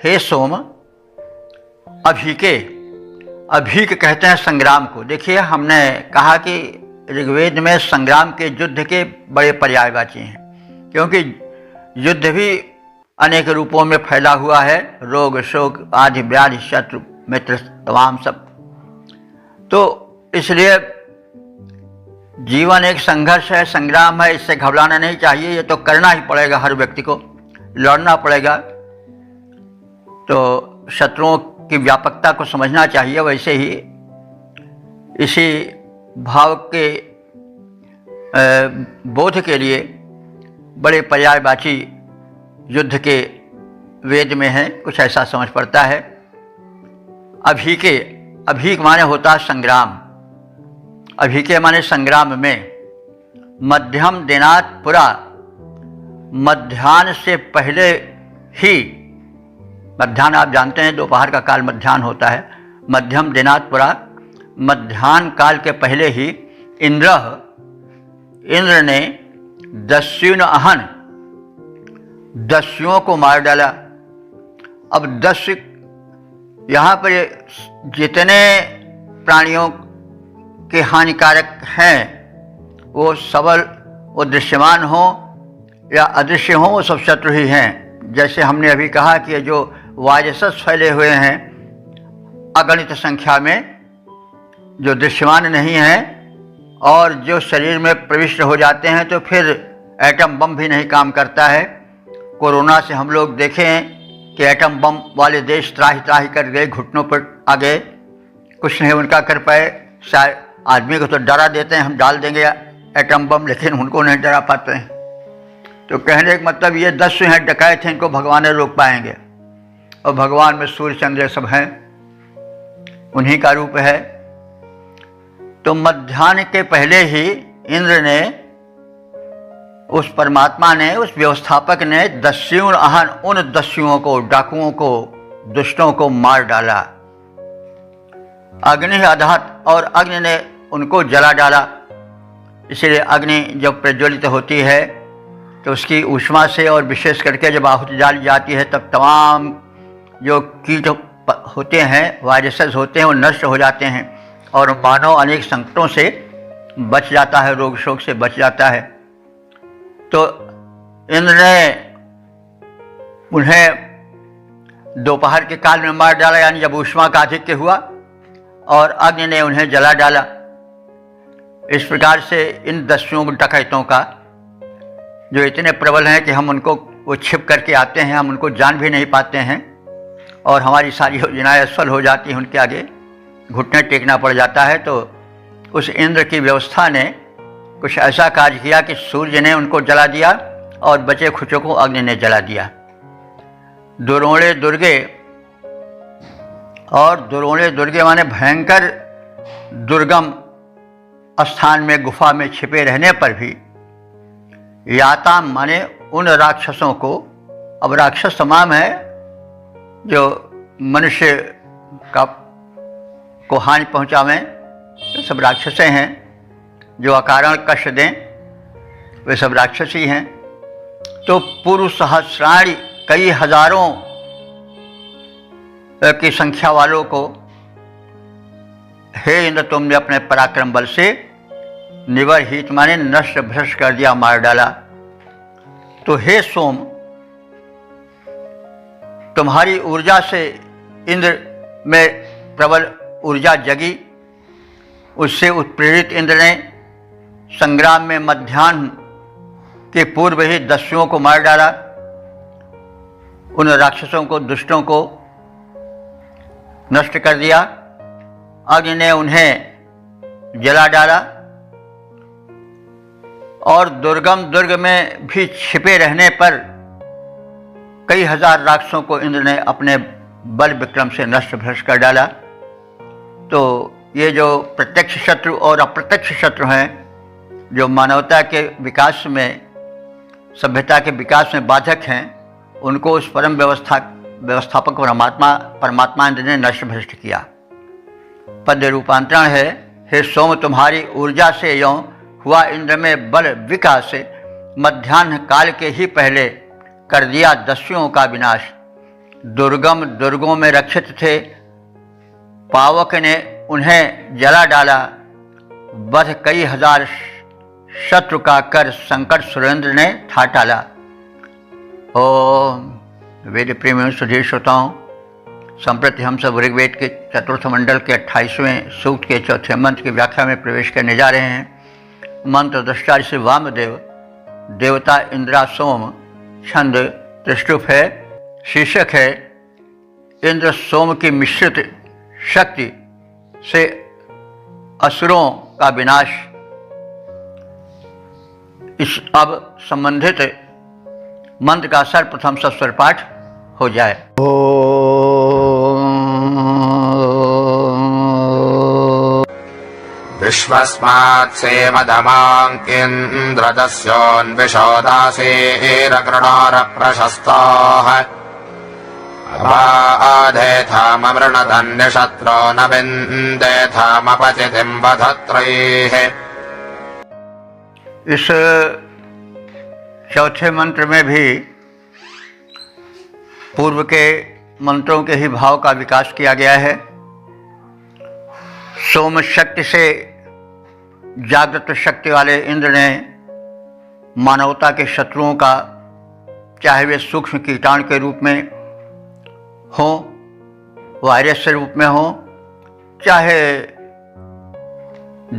हे सोम अभीके, अभीक कहते हैं संग्राम को। देखिए हमने कहा कि ऋग्वेद में संग्राम के युद्ध के बड़े पर्यायवाची हैं, क्योंकि युद्ध भी अनेक रूपों में फैला हुआ है, रोग शोक आदि व्याधि शत्रु मित्र तमाम सब। तो इसलिए जीवन एक संघर्ष है, संग्राम है, इससे घबराना नहीं चाहिए, ये तो करना ही पड़ेगा, हर व्यक्ति को लड़ना पड़ेगा। तो शत्रुओं की व्यापकता को समझना चाहिए। वैसे ही इसी भाव के बोध के लिए बड़े पर्यायवाची युद्ध के वेद में है, कुछ ऐसा समझ पड़ता है। अभीक माने होता है संग्राम, अभीके माने संग्राम में। मध्यम दिनात पुरा, मध्याह्न से पहले ही, मध्याह्न आप जानते हैं दोपहर का काल मध्याह्न होता है। मध्यम दिनात पुरा, मध्याह्न काल के पहले ही इंद्र ने दस्युन अहन, दस्युओं को मार डाला। अब दस्यु यहाँ पर जितने प्राणियों के हानिकारक हैं वो सबल, वो दृश्यमान हो या अदृश्य हो, वो सब शत्रु ही हैं। जैसे हमने अभी कहा कि जो वायरसेस फैले हुए हैं अगणित संख्या में, जो दृश्यमान नहीं हैं और जो शरीर में प्रविष्ट हो जाते हैं, तो फिर एटम बम भी नहीं काम करता है। कोरोना से हम लोग देखें कि एटम बम वाले देश त्राही त्राही कर गए, घुटनों पर आ गए, कुछ नहीं उनका कर पाए। शायद आदमी को तो डरा देते हैं, हम डाल देंगे एटम बम, लेकिन उनको नहीं डरा पाते हैं। तो कहने का मतलब ये दस्यु हैं, डकैत हैं, इनको भगवान रोक पाएंगे। और भगवान में सूर्य चंद्र सब हैं, उन्हीं का रूप है। तो मध्याह्न के पहले ही इंद्र ने, उस परमात्मा ने, उस व्यवस्थापक ने दस्युन अहन, उन दस्युओं को, डाकुओं को, दुष्टों को मार डाला। अग्नि अदहत, और अग्नि ने उनको जला डाला। इसलिए अग्नि जब प्रज्वलित होती है तो उसकी ऊष्मा से, और विशेष करके जब आहुति डाली जाती है, तब तमाम जो कीट होते हैं, वायरसेस होते हैं, वो नष्ट हो जाते हैं और मानव अनेक संकटों से बच जाता है, रोग शोक से बच जाता है। तो इंद्र ने उन्हें दोपहर के काल में मार डाला, यानी जब ऊष्मा का आधिक्य हुआ, और अग्नि ने उन्हें जला डाला। इस प्रकार से इन दस्युओं डकैतों का, जो इतने प्रबल हैं कि हम उनको, वो छिप करके आते हैं, हम उनको जान भी नहीं पाते हैं और हमारी सारी योजनाएं असफल हो जाती हैं, उनके आगे घुटने टेकना पड़ जाता है। तो उस इंद्र की व्यवस्था ने कुछ ऐसा कार्य किया कि सूर्य ने उनको जला दिया और बचे खुचों को अग्नि ने जला दिया। दुरोणे दुर्गे, और दुरोणे दुर्गे माने भयंकर दुर्गम स्थान में, गुफा में छिपे रहने पर भी, याताम माने उन राक्षसों को, अब राक्षस तमाम है जो मनुष्य का को हानि पहुंचावें, तो सब राक्षसे हैं। जो अकारण कष्ट दें वे सब राक्षस ही हैं। तो पूर्व सहस्राणी, कई हजारों की संख्या वालों को हे इंद्र तुमने अपने पराक्रम बल से निवर्हित माने नष्ट भ्रष्ट कर दिया, मार डाला। तो हे सोम, तुम्हारी ऊर्जा से इंद्र में प्रबल ऊर्जा जगी, उससे उत्प्रेरित इंद्र ने संग्राम में मध्याह्न के पूर्व ही दस्युओं को मार डाला, उन राक्षसों को, दुष्टों को नष्ट कर दिया। अग्नि ने उन्हें जला डाला और दुर्गम दुर्ग में भी छिपे रहने पर कई हजार राक्षसों को इंद्र ने अपने बल विक्रम से नष्ट भ्रष्ट कर डाला। तो ये जो प्रत्यक्ष शत्रु और अप्रत्यक्ष शत्रु हैं, जो मानवता के विकास में, सभ्यता के विकास में बाधक हैं, उनको उस परम व्यवस्थापक परमात्मा इंद्र ने नष्ट भ्रष्ट किया। पद्य रूपांतरण है, हे सोम तुम्हारी ऊर्जा से यों हुआ इंद्र में बल विकास, मध्याह्न काल के ही पहले कर दिया दस्युओं का विनाश। दुर्गम दुर्गों में रक्षित थे, पावक ने उन्हें जला डाला। वध कई हजार शत्रु का कर संकट सुरेंद्र ने था टाला। ओम वेद प्रेमियों सुधीर श्रोताओं, संप्रति हम सब ऋग्वेद के चतुर्थ मंडल के 28वें सूक्त के चौथे मंत्र की व्याख्या में प्रवेश करने जा रहे हैं। मंत्र दृष्टा श्री वामदेव, देवता इंद्रा सोम, छंद त्रिष्टुप है, शीर्षक है इंद्र सोम की मिश्रित शक्ति से असुरों का विनाश। इस अब संबंधित मंत्र का सर्वप्रथम सस्वर पाठ हो जाए। विश्वस्मात् सेमदमाङ्किन्द्रदस्योन्विशोदासेरकृणोरप्रशस्ताः अबाधेथाममृणधन्यशत्रो न विन्देथामपचितिम् वधत्रैः। इस चौथे मंत्र में भी पूर्व के मंत्रों के ही भाव का विकास किया गया है। सोम शक्ति से जागृत शक्ति वाले इंद्र ने मानवता के शत्रुओं का, चाहे वे सूक्ष्म कीटाणु के रूप में हो, वायरस के रूप में हो, चाहे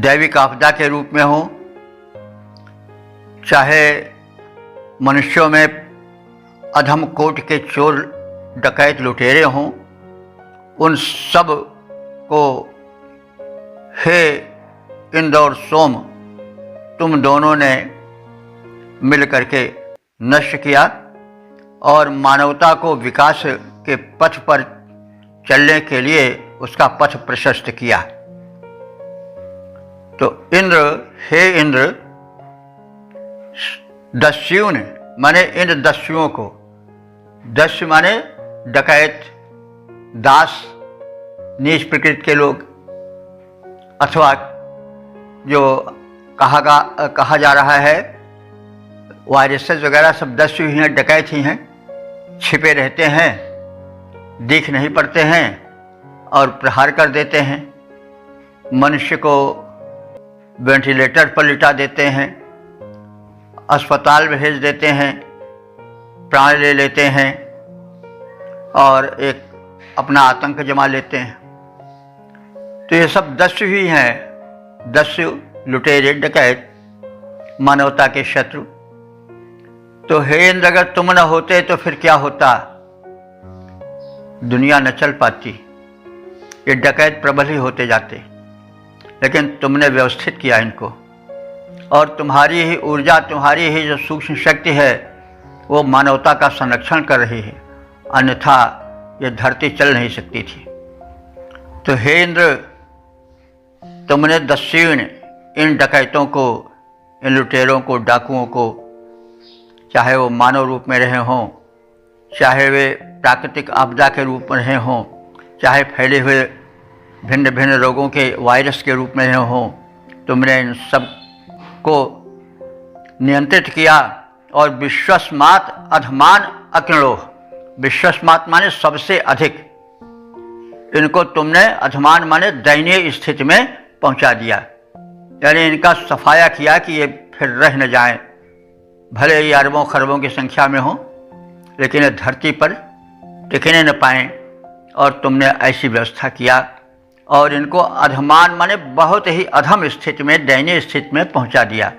दैविक आपदा के रूप में हो, चाहे मनुष्यों में अधम कोट के चोर डकैत लुटेरे हों, उन सब को हे इंद्र और सोम, तुम दोनों ने मिल करके नष्ट किया और मानवता को विकास के पथ पर चलने के लिए उसका पथ प्रशस्त किया। तो इंद्र, हे इंद्र, दस्युओं ने माने इंद्र दस्युओं को, दस्यु माने डकैत, दास, नीच प्रकृति के लोग, अथवा जो कहा जा रहा है वायरसेस वगैरह सब दस्यु ही हैं, डकैत ही हैं, छिपे रहते हैं, दिख नहीं पड़ते हैं और प्रहार कर देते हैं, मनुष्य को वेंटिलेटर पर लिटा देते हैं, अस्पताल भेज देते हैं, प्राण ले लेते हैं और एक अपना आतंक जमा लेते हैं। तो ये सब दस्यु ही हैं, दस्यु, लुटेरे, डकैत, मानवता के शत्रु। तो हे इंद्र, अगर तुम न होते तो फिर क्या होता? दुनिया न चल पाती, ये डकैत प्रबल ही होते जाते, लेकिन तुमने व्यवस्थित किया इनको और तुम्हारी ही ऊर्जा, तुम्हारी ही जो सूक्ष्म शक्ति है वो मानवता का संरक्षण कर रही है, अन्यथा ये धरती चल नहीं सकती थी। तो हे इंद्र, तुमने दस्युओं ने इन डकैतों को, इन लुटेरों को, डाकुओं को, चाहे वो मानव रूप में रहे हों, चाहे वे प्राकृतिक आपदा के रूप में रहे हों, चाहे फैले हुए भिन्न भिन्न रोगों के वायरस के रूप में रहे हों, तुमने इन सब को नियंत्रित किया और विश्वस्मात् अधमान अकृणोः, विश्वस्मात् माने सबसे अधिक, इनको तुमने अधमान माने दयनीय स्थिति में पहुंचा दिया, यानी इनका सफाया किया कि ये फिर रह न जाएं, भले ही अरबों खरबों की संख्या में हो, लेकिन ये धरती पर टिकने न पाएं, और तुमने ऐसी व्यवस्था किया और इनको अधमान माने बहुत ही अधम स्थिति में, दयनीय स्थिति में पहुंचा दिया।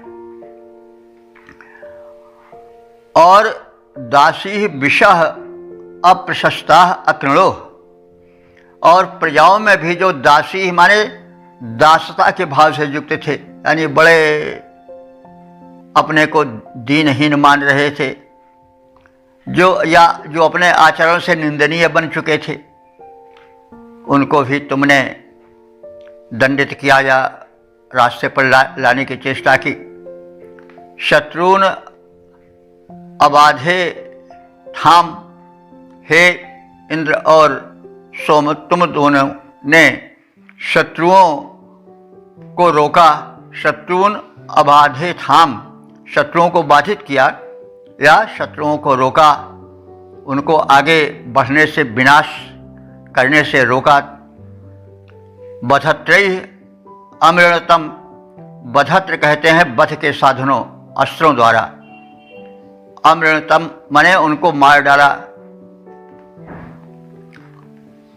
और दासी विषः अप्रशस्ता अकृणोः, और प्रजाओं में भी जो दासी माने दासता के भाव से युक्त थे, यानी बड़े अपने को दीनहीन मान रहे थे, जो अपने आचरण से निंदनीय बन चुके थे, उनको भी तुमने दंडित किया या रास्ते पर लाने की चेष्टा की। शत्रुन अबाधे थाम, हे इंद्र और सोम, तुम दोनों ने शत्रुओं को रोका। शत्रुन अबाधे थाम, शत्रुओं को बाधित किया या शत्रुओं को रोका, उनको आगे बढ़ने से, विनाश करने से रोका। बधत्रैः अमृणतम, बधत्र कहते हैं वध के साधनों, अस्त्रों द्वारा। अमृणतम माने उनको मार डाला।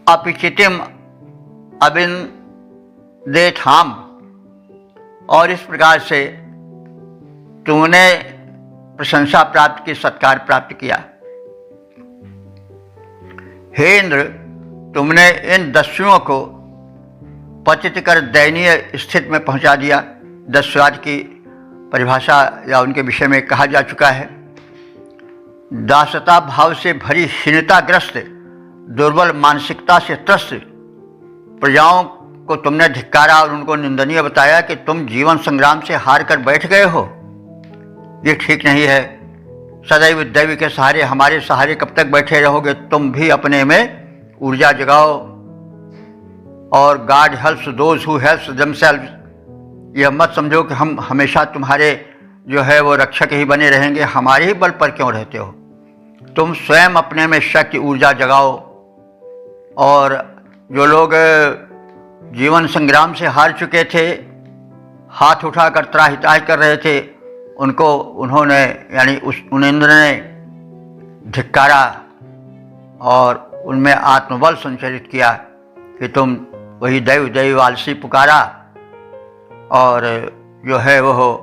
अपिचितिम अविन्देथाम, और इस प्रकार से तुमने प्रशंसा प्राप्त की, सत्कार प्राप्त किया। हे इंद्र, तुमने इन दस्युओं को पतित कर दयनीय स्थिति में पहुंचा दिया। दस्युवाद की परिभाषा या उनके विषय में कहा जा चुका है। दासता भाव से भरी हीनताग्रस्त दुर्बल मानसिकता से त्रस्त प्रजाओं को तुमने धिक्कारा और उनको निंदनीय बताया कि तुम जीवन संग्राम से हार कर बैठ गए हो। ये ठीक नहीं है। सदैव दैव के सहारे हमारे सहारे कब तक बैठे रहोगे? तुम भी अपने में ऊर्जा जगाओ और God helps those who helps themselves. यह मत समझो कि हम हमेशा तुम्हारे जो है वो रक्षक ही बने रहेंगे। हमारे ही बल पर क्यों रहते हो? तुम स्वयं अपने में शक्ति ऊर्जा जगाओ। और जो लोग जीवन संग्राम से हार चुके थे, हाथ उठाकर त्राहिताही कर रहे थे, उनको उन्होंने यानी उन इंद्र ने धिक्कारा और उनमें आत्मबल संचरित किया कि तुम वही दैव दैव आलसी पुकारा और जो है वह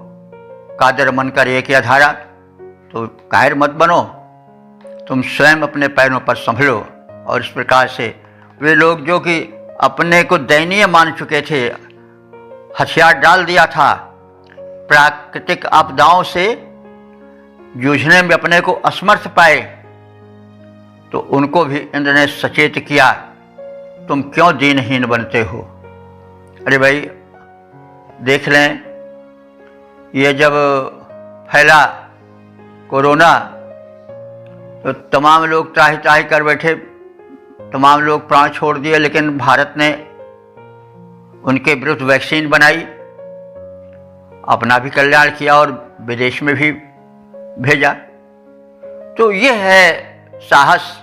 कादर मन कर एक अधारा। तो कायर मत बनो, तुम स्वयं अपने पैरों पर संभलो। और इस प्रकार से वे लोग जो कि अपने को दयनीय मान चुके थे, हथियार डाल दिया था, प्राकृतिक आपदाओं से जूझने में अपने को असमर्थ पाए, तो उनको भी इंद्र ने सचेत किया, तुम क्यों दीनहीन बनते हो? अरे भाई देख लें, ये जब फैला कोरोना तो तमाम लोग त्राहि त्राहि कर बैठे, तमाम लोग प्राण छोड़ दिए, लेकिन भारत ने उनके विरुद्ध वैक्सीन बनाई, अपना भी कल्याण किया और विदेश में भी भेजा। तो ये है साहस।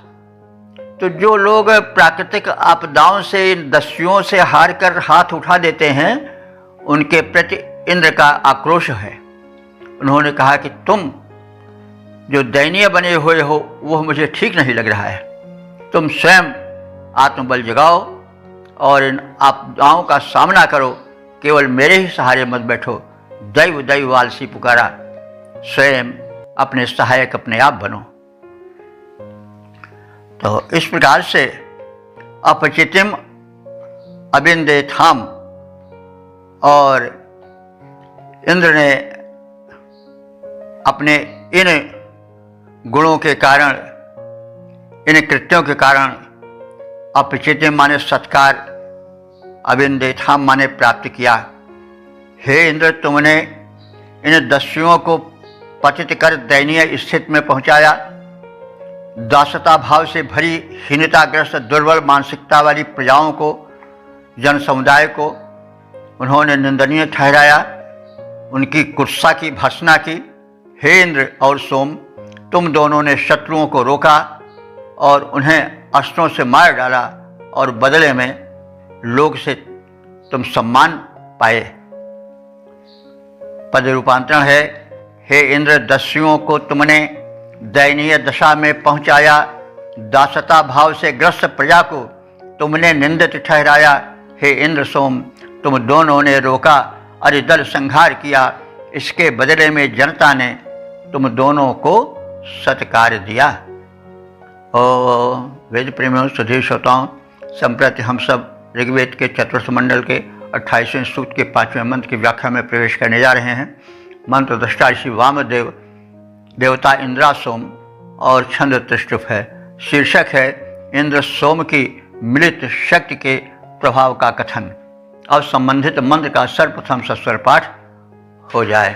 तो जो लोग प्राकृतिक आपदाओं से, इन दस्युओं से हार कर हाथ उठा देते हैं, उनके प्रति इंद्र का आक्रोश है। उन्होंने कहा कि तुम जो दयनीय बने हुए हो वह मुझे ठीक नहीं लग रहा है। तुम स्वयं आत्मबल जगाओ और इन आपदाओं का सामना करो, केवल मेरे ही सहारे मत बैठो। दैव दैव आलसी पुकारा, स्वयं अपने सहायक अपने आप बनो। तो इस प्रकार से अपचितिम अबिंदे थाम, और इंद्र ने अपने इन गुणों के कारण, इन कृत्यों के कारण, अपचितिम माने सत्कार, अबिंदे थाम माने प्राप्त किया। हे इंद्र, तुमने इन दस्युओं को पतित कर दयनीय स्थिति में पहुंचाया। दासता भाव से भरी हीनताग्रस्त दुर्बल मानसिकता वाली प्रजाओं को, जन समुदाय को उन्होंने निंदनीय ठहराया, उनकी कुत्सा की, भर्त्सना की। हे इंद्र और सोम, तुम दोनों ने शत्रुओं को रोका और उन्हें अस्त्रों से मार डाला, और बदले में लोग से तुम सम्मान पाए। पद रूपांतरण है, हे इंद्र, दस्युओं को तुमने दयनीय दशा में पहुंचाया, दासता भाव से ग्रस्त प्रजा को तुमने निंदित ठहराया। हे इंद्र सोम, तुम दोनों ने रोका और दल संहार किया, इसके बदले में जनता ने तुम दोनों को सत्कार दिया। ओ वेद प्रेमियों, सुधीर श्रोताओं, संप्रति हम सब ऋग्वेद के चतुर्थ मंडल के 28वें सूक्त के 5वें मंत्र की व्याख्या में प्रवेश करने जा रहे हैं। मंत्र दृष्टा ऋषि वामदेव, देवता इंद्रा सोम और छंद त्रिष्टुप है। शीर्षक है इंद्र सोम की मिलित शक्ति के प्रभाव का कथन। अब संबंधित मंत्र का सर्वप्रथम सस्वर पाठ हो जाए।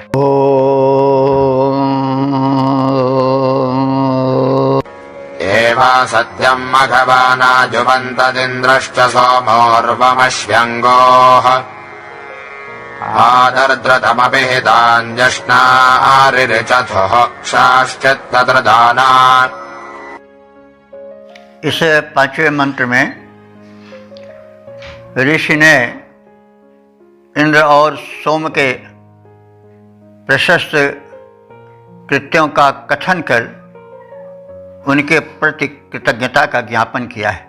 एवा सत्यं मघवाना जुबन्तदिन्द्रश्च सोमोर्वमश्व्यङ्गोः आदर्द्रतमभिहिताञ्जश्नारिरिचथुः क्षाश्चित्तद्रदानात्। इस 5वें मंत्र में ऋषि ने इंद्र और सोम के प्रशस्त कृत्यों का कथन कर उनके प्रति कृतज्ञता का ज्ञापन किया है।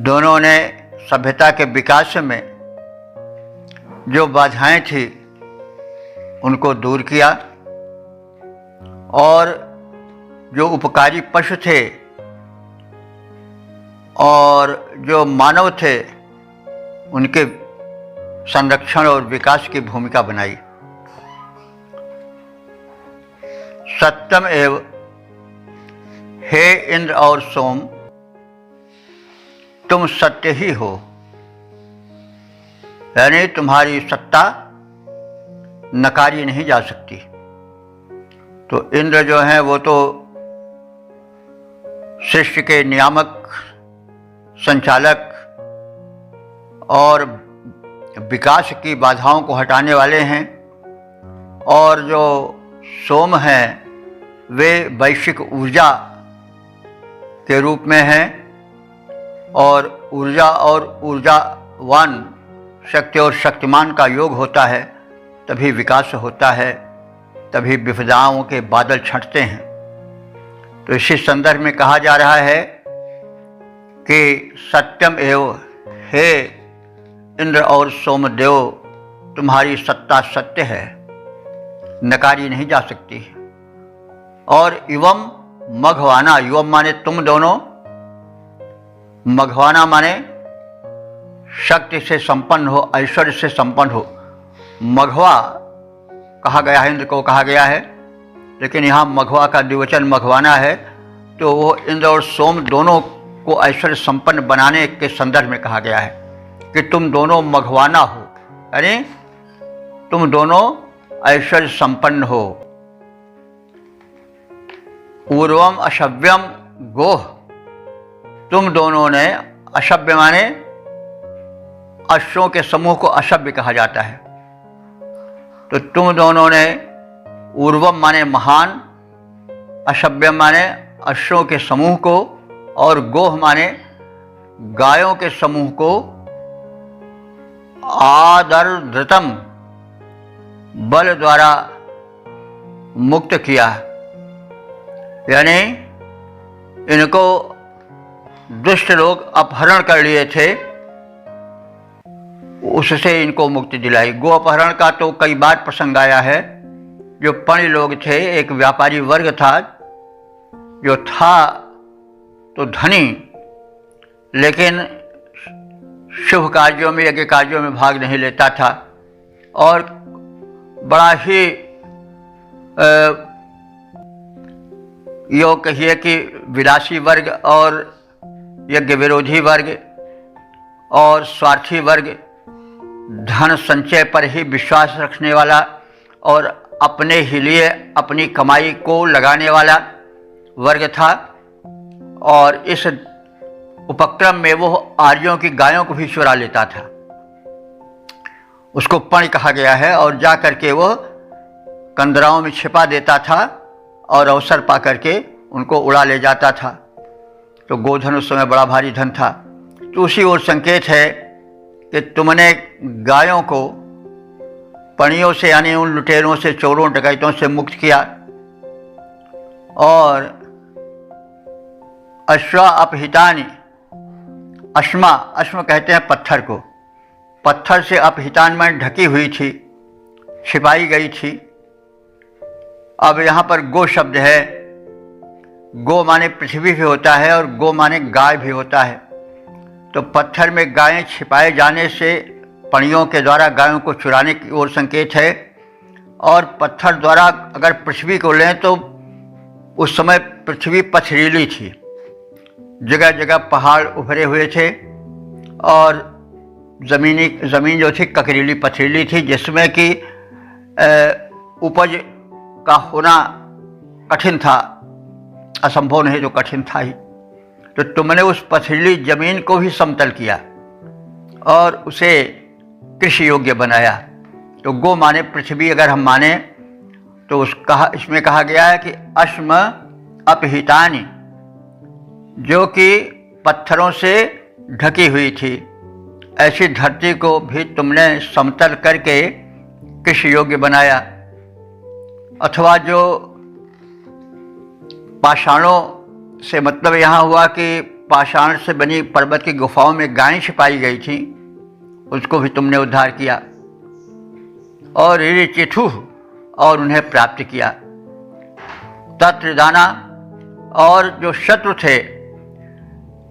दोनों ने सभ्यता के विकास में जो बाधाएं थी उनको दूर किया, और जो उपकारी पशु थे और जो मानव थे उनके संरक्षण और विकास की भूमिका बनाई। सत्यम एव, हे इंद्र और सोम, तुम सत्य ही हो, यानी तुम्हारी सत्ता नकारी नहीं जा सकती। तो इंद्र जो हैं वो तो सृष्टि के नियामक, संचालक और विकास की बाधाओं को हटाने वाले हैं, और जो सोम हैं वे वैश्विक ऊर्जा के रूप में हैं, और ऊर्जा और ऊर्जावान, शक्ति और शक्तिमान का योग होता है तभी विकास होता है, तभी विपदाओं के बादल छंटते हैं। तो इसी संदर्भ में कहा जा रहा है कि सत्यम एव, हे इंद्र और सोमदेव, तुम्हारी सत्ता सत्य है, नकारी नहीं जा सकती। और एवं मघवाना, एवं माने तुम दोनों, मघवाना माने शक्ति से संपन्न हो, ऐश्वर्य से संपन्न हो। मघवा कहा गया है, इंद्र को कहा गया है, लेकिन यहाँ मघवा का द्विवचन मघवाना है, तो वो इंद्र और सोम दोनों को ऐश्वर्य संपन्न बनाने के संदर्भ में कहा गया है कि तुम दोनों मघवाना हो, यानी तुम दोनों ऐश्वर्य संपन्न हो। पूर्वम अशव्यम गोह, तुम दोनों ने, अशव्य माने अश्वों के समूह को अशव्य कहा जाता है, तो तुम दोनों ने ऊर्वम माने महान, अशव्य माने अश्वों के समूह को, और गोह माने गायों के समूह को आदर्द्रतम, बल द्वारा मुक्त किया, यानी इनको दुष्ट लोग अपहरण कर लिए थे, उससे इनको मुक्ति दिलाई। गो अपहरण का तो कई बार प्रसंग आया है। जो पणि लोग थे, एक व्यापारी वर्ग था जो था तो धनी, लेकिन शुभ कार्यों में, यज्ञ कार्यों में भाग नहीं लेता था, और बड़ा ही यो कहिए कि विलासी वर्ग और यज्ञ विरोधी वर्ग और स्वार्थी वर्ग, धन संचय पर ही विश्वास रखने वाला और अपने ही लिए अपनी कमाई को लगाने वाला वर्ग था। और इस उपक्रम में वो आर्यों की गायों को भी चुरा लेता था, उसको पणि कहा गया है, और जा करके वो कंदराओं में छिपा देता था और अवसर पा करके उनको उड़ा ले जाता था। तो गोधन उस समय बड़ा भारी धन था। तो उसी ओर संकेत है कि तुमने गायों को पणियों से, यानी उन लुटेरों से, चोरों डकैतों से मुक्त किया, और अश्वा अपहितानि, अश्मा, अश्म कहते हैं पत्थर को, पत्थर से अपहितान में ढकी हुई थी, छिपाई गई थी। अब यहाँ पर गो शब्द है, गो माने पृथ्वी भी होता है और गो माने गाय भी होता है। तो पत्थर में गायें छिपाए जाने से पणियों के द्वारा गायों को चुराने की ओर संकेत है। और पत्थर द्वारा अगर पृथ्वी को लें तो उस समय पृथ्वी पथरीली थी, जगह जगह पहाड़ उभरे हुए थे, और ज़मीन जो थी ककरीली पथरीली थी, जिसमें कि उपज का होना कठिन था, असंभव नहीं तो कठिन था ही। तो तुमने उस पथरीली जमीन को भी समतल किया और उसे कृषि योग्य बनाया। तो गो माने पृथ्वी अगर हम माने तो इसमें कहा गया है कि अश्म अपहितानि, जो कि पत्थरों से ढकी हुई थी, ऐसी धरती को भी तुमने समतल करके कृषि योग्य बनाया। अथवा जो पाषाणों से मतलब यहाँ हुआ कि पाषाण से बनी पर्वत की गुफाओं में गायें छिपाई गई थी, उसको भी तुमने उद्धार किया। और ऋचिथु, और उन्हें प्राप्त किया। तत्रिदाना, और जो शत्रु थे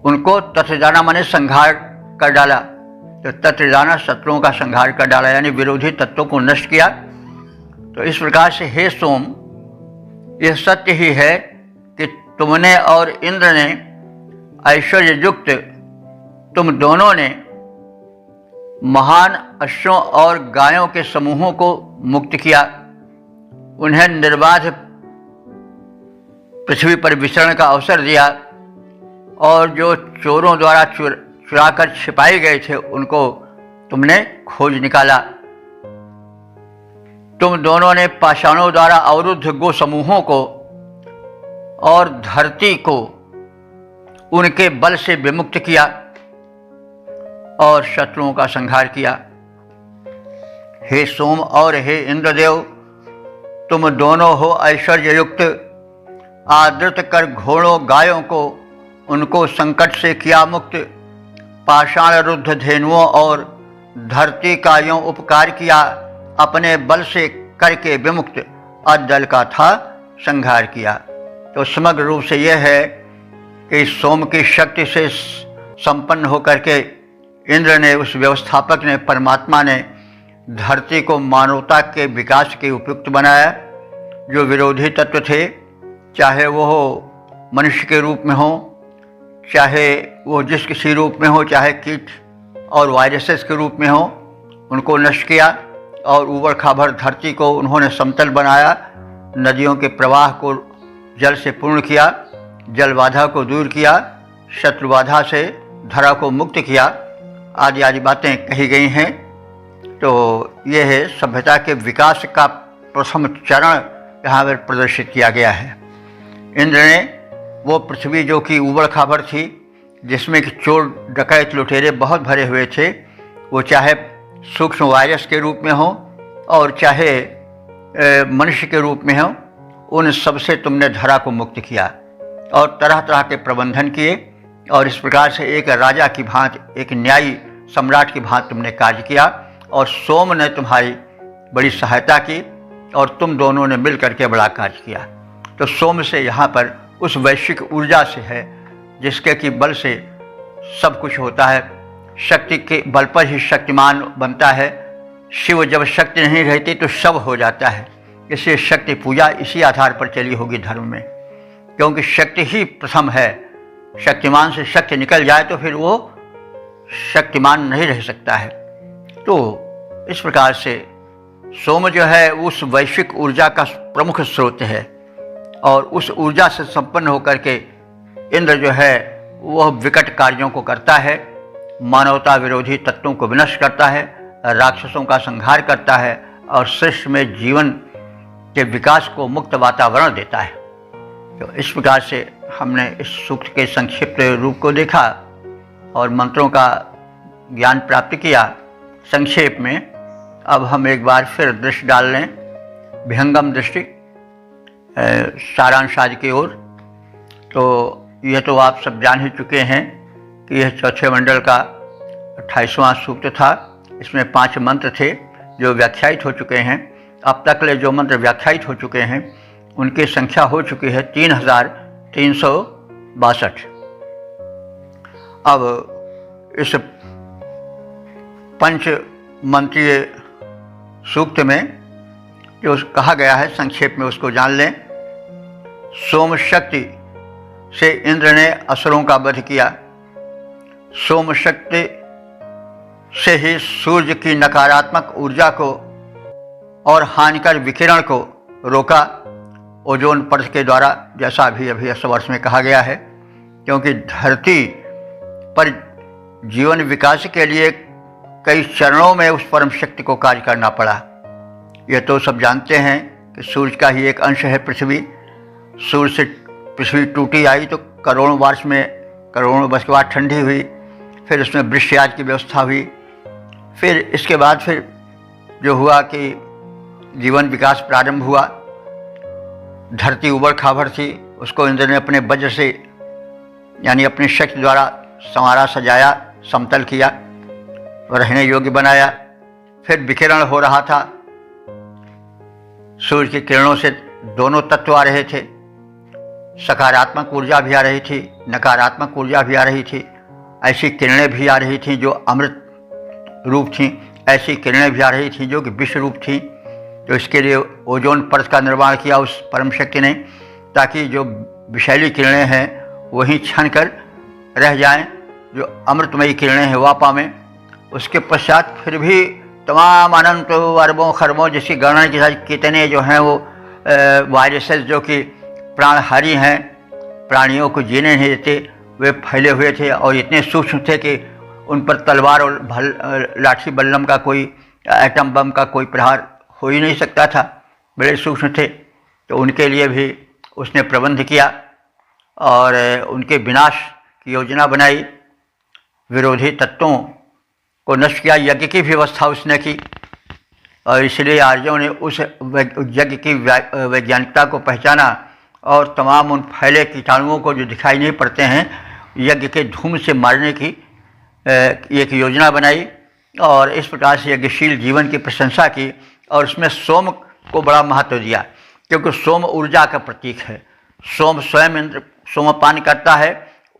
उनको तत्रिदाना माने संहार कर डाला। तो तत्रिदाना शत्रुओं का संहार कर डाला, यानी विरोधी तत्वों को नष्ट किया। तो इस प्रकार से हे सोम, यह सत्य ही है कि तुमने और इंद्र ने ऐश्वर्य युक्त तुम दोनों ने महान अश्वों और गायों के समूहों को मुक्त किया, उन्हें निर्बाध पृथ्वी पर विचरण का अवसर दिया और जो चोरों द्वारा चुराकर छिपाए गए थे उनको तुमने खोज निकाला। तुम दोनों ने पाषाणों द्वारा अवरुद्ध गो समूहों को और धरती को उनके बल से विमुक्त किया और शत्रुओं का संहार किया। हे सोम और हे इंद्रदेव, तुम दोनों हो ऐश्वर्य युक्त, आदृत कर घोड़ों गायों को उनको संकट से किया मुक्त, पाषाण रुद्ध धेनुओं और धरती का यों उपकार किया, अपने बल से करके विमुक्त अदल का था संहार किया। तो समग्र रूप से यह है कि सोम की शक्ति से संपन्न होकर के इंद्र ने, उस व्यवस्थापक ने, परमात्मा ने धरती को मानवता के विकास के उपयुक्त बनाया। जो विरोधी तत्व थे, चाहे वो हो मनुष्य के रूप में हो, चाहे वो जिस किसी रूप में हो, चाहे कीट और वायरसेस के रूप में हो, उनको नष्ट किया और ऊबड़ खाबड़ धरती को उन्होंने समतल बनाया। नदियों के प्रवाह को जल से पूर्ण किया, जल बाधा को दूर किया, शत्रु बाधा से धरा को मुक्त किया, आदि आदि बातें कही गई हैं। तो ये है सभ्यता के विकास का प्रथम चरण यहाँ पर प्रदर्शित किया गया है। इंद्र ने वो पृथ्वी जो कि ऊबड़ खाबड़ थी, जिसमें कि चोर डकैत लुटेरे बहुत भरे हुए थे, वो चाहे सूक्ष्म वायरस के रूप में हो और चाहे मनुष्य के रूप में हो, उन सबसे तुमने धरा को मुक्त किया और तरह तरह के प्रबंधन किए और इस प्रकार से एक राजा की भांति, एक न्यायी सम्राट की भांति तुमने कार्य किया और सोम ने तुम्हारी बड़ी सहायता की और तुम दोनों ने मिल करके बड़ा कार्य किया। तो सोम से यहाँ पर उस वैश्विक ऊर्जा से है जिसके कि बल से सब कुछ होता है। शक्ति के बल पर ही शक्तिमान बनता है। शिव जब शक्ति नहीं रहती तो सब हो जाता है। इसलिए शक्ति पूजा इसी आधार पर चली होगी धर्म में, क्योंकि शक्ति ही प्रथम है। शक्तिमान से शक्ति निकल जाए तो फिर वो शक्तिमान नहीं रह सकता है। तो इस प्रकार से सोम जो है उस वैश्विक ऊर्जा का प्रमुख स्रोत है और उस ऊर्जा से संपन्न होकर के इंद्र जो है वह विकट कार्यों को करता है, मानवता विरोधी तत्वों को विनष्ट करता है, राक्षसों का संहार करता है और सृष्टि में जीवन के विकास को मुक्त वातावरण देता है। तो इस प्रकार से हमने इस सूक्त के संक्षिप्त रूप को देखा और मंत्रों का ज्ञान प्राप्त किया संक्षेप में। अब हम एक बार फिर दृष्टि डाल लें, विहंगम दृष्टि सारांश आदि की ओर। तो यह तो आप सब जान ही चुके हैं कि यह चौथे मंडल का 28वां सूक्त था। इसमें 5 मंत्र थे जो व्याख्यायित हो चुके हैं। अब तक ले जो मंत्र व्याख्यायित हो चुके हैं उनकी संख्या हो चुकी है 3362। अब इस पंच मंत्रीय सूक्त में जो कहा गया है संक्षेप में उसको जान लें। सोम शक्ति से इंद्र ने असुरों का वध किया। सोम शक्ति से ही सूर्य की नकारात्मक ऊर्जा को और हानिकर विकिरण को रोका ओजोन परत के द्वारा, जैसा अभी इस वर्ष में कहा गया है। क्योंकि धरती पर जीवन विकास के लिए कई चरणों में उस परम शक्ति को कार्य करना पड़ा। यह तो सब जानते हैं कि सूर्य का ही एक अंश है पृथ्वी। सूर्य से पृथ्वी टूटी आई तो करोड़ों वर्ष के बाद ठंडी हुई, फिर उसमें वृष्टि आदि की व्यवस्था हुई। फिर इसके बाद फिर जो हुआ कि जीवन विकास प्रारंभ हुआ। धरती उबड़ खाबड़ थी, उसको इंद्र ने अपने वज्र से यानी अपनी शक्ति द्वारा संवारा, सजाया, समतल किया, रहने योग्य बनाया। फिर विकिरण हो रहा था, सूर्य की किरणों से दोनों तत्व आ रहे थे। सकारात्मक ऊर्जा भी आ रही थी, नकारात्मक ऊर्जा भी आ रही थी। ऐसी किरणें भी आ रही थीं जो अमृत रूप थीं, ऐसी किरणें भी आ रही थीं जो कि विष रूप थीं। तो इसके लिए ओजोन परत का निर्माण किया उस परम शक्ति ने, ताकि जो विषैली किरणें हैं वहीं छन कर रह जाएं, जो अमृतमयी किरणें हैं वापा में। उसके पश्चात फिर भी तमाम अनंत अरबों खरबों जिसकी गणना के साथ कितने जो हैं वो वायरसेस जो कि प्राणहारी हैं, प्राणियों को जीने नहीं देते, वे फैले हुए थे और इतने सूक्ष्म थे कि उन पर तलवार और लाठी बल्लम का कोई, एटम बम का कोई प्रहार हो ही नहीं सकता था, बड़े सूक्ष्म थे। तो उनके लिए भी उसने प्रबंध किया और उनके विनाश की योजना बनाई, विरोधी तत्वों को नष्ट किया। यज्ञ की व्यवस्था उसने की और इसलिए आर्यों ने उस यज्ञ की वैज्ञानिकता को पहचाना और तमाम उन फैले कीटाणुओं को जो दिखाई नहीं पड़ते हैं यज्ञ के धूम से मारने की एक योजना बनाई और इस प्रकार से यज्ञशील जीवन की प्रशंसा की। और उसमें सोम को बड़ा महत्व दिया, क्योंकि सोम ऊर्जा का प्रतीक है। सोम स्वयं इंद्र सोमपान करता है,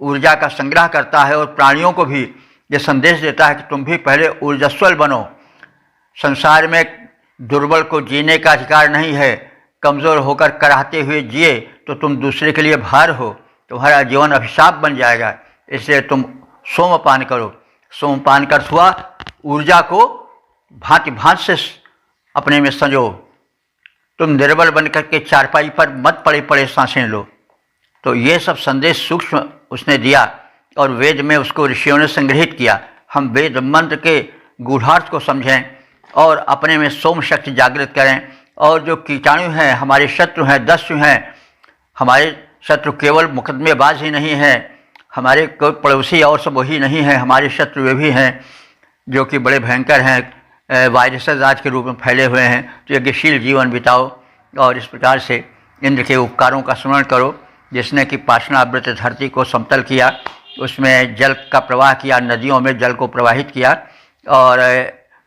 ऊर्जा का संग्रह करता है और प्राणियों को भी ये संदेश देता है कि तुम भी पहले ऊर्जस्वल बनो। संसार में दुर्बल को जीने का अधिकार नहीं है, कमज़ोर होकर कराहते हुए जिए तो तुम दूसरे के लिए भार हो, तुम्हारा जीवन अभिशाप बन जाएगा। इसलिए तुम सोमपान करो। सोमपान का अर्थ हुआ ऊर्जा को भांति भांति से अपने में संजो। तुम निर्बल बन करके चारपाई पर मत पड़े पड़े सांसें लो। तो ये सब संदेश सूक्ष्म उसने दिया और वेद में उसको ऋषियों ने संग्रहित किया। हम वेद मंत्र के गूढ़ार्थ को समझें और अपने में सोम शक्ति जागृत करें। और जो कीटाणु हैं, हमारे शत्रु हैं, दस्यु हैं, हमारे शत्रु केवल मुकदमेबाज ही नहीं हैं, हमारे कोई पड़ोसी और सब वही नहीं हैं, हमारे शत्रु वे भी हैं जो कि बड़े भयंकर हैं, वायरसेस आज के रूप में फैले हुए हैं। तो यज्ञशील जीवन बिताओ और इस प्रकार से इंद्र के उपकारों का स्मरण करो, जिसने कि पाषाणावृत धरती को समतल किया, उसमें जल का प्रवाह किया, नदियों में जल को प्रवाहित किया और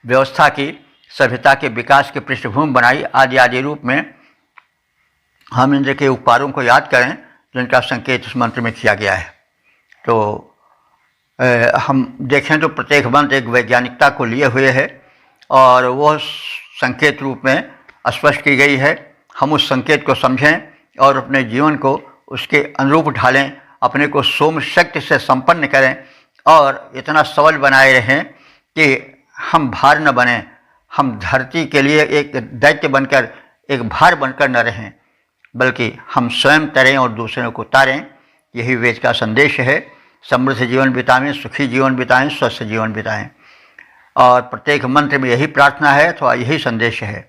व्यवस्था की, सभ्यता के विकास की पृष्ठभूमि बनाई। आदि आदि रूप में हम इंद्र के उपकारों को याद करें जिनका संकेत इस मंत्र में किया गया है। तो हम देखें तो प्रत्येक मंत्र एक वैज्ञानिकता को लिए हुए है और वो संकेत रूप में स्पष्ट की गई है। हम उस संकेत को समझें और अपने जीवन को उसके अनुरूप ढालें, अपने को सोम शक्ति से संपन्न करें और इतना सबल बनाए रहें कि हम भार न बने, हम धरती के लिए एक दैत्य बनकर, एक भार बनकर न रहें, बल्कि हम स्वयं तरें और दूसरों को तारें। यही वेद का संदेश है। समृद्ध जीवन बिताएं, सुखी जीवन बिताएं, स्वस्थ जीवन बिताएं। और प्रत्येक मंत्र में यही प्रार्थना है, तो यही संदेश है।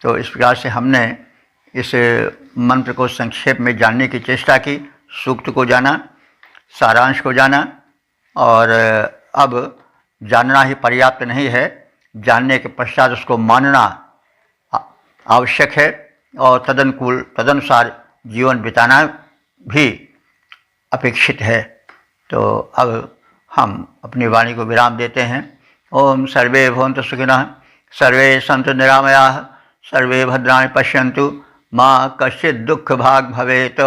तो इस प्रकार से हमने इस मंत्र को संक्षेप में जानने की चेष्टा की, सूक्त को जाना, सारांश को जाना। और अब जानना ही पर्याप्त नहीं है, जानने के पश्चात उसको मानना आवश्यक है और तदनुसार जीवन बिताना भी अपेक्षित है। तो अब हम अपनी वाणी को विराम देते हैं। ओम सर्वे भवन्तु सुखिनः, सर्वे सन्तु निरामयाः, सर्वे भद्राणि पश्यन्तु, मां कश्चित् दुःख भाग् भवेत्।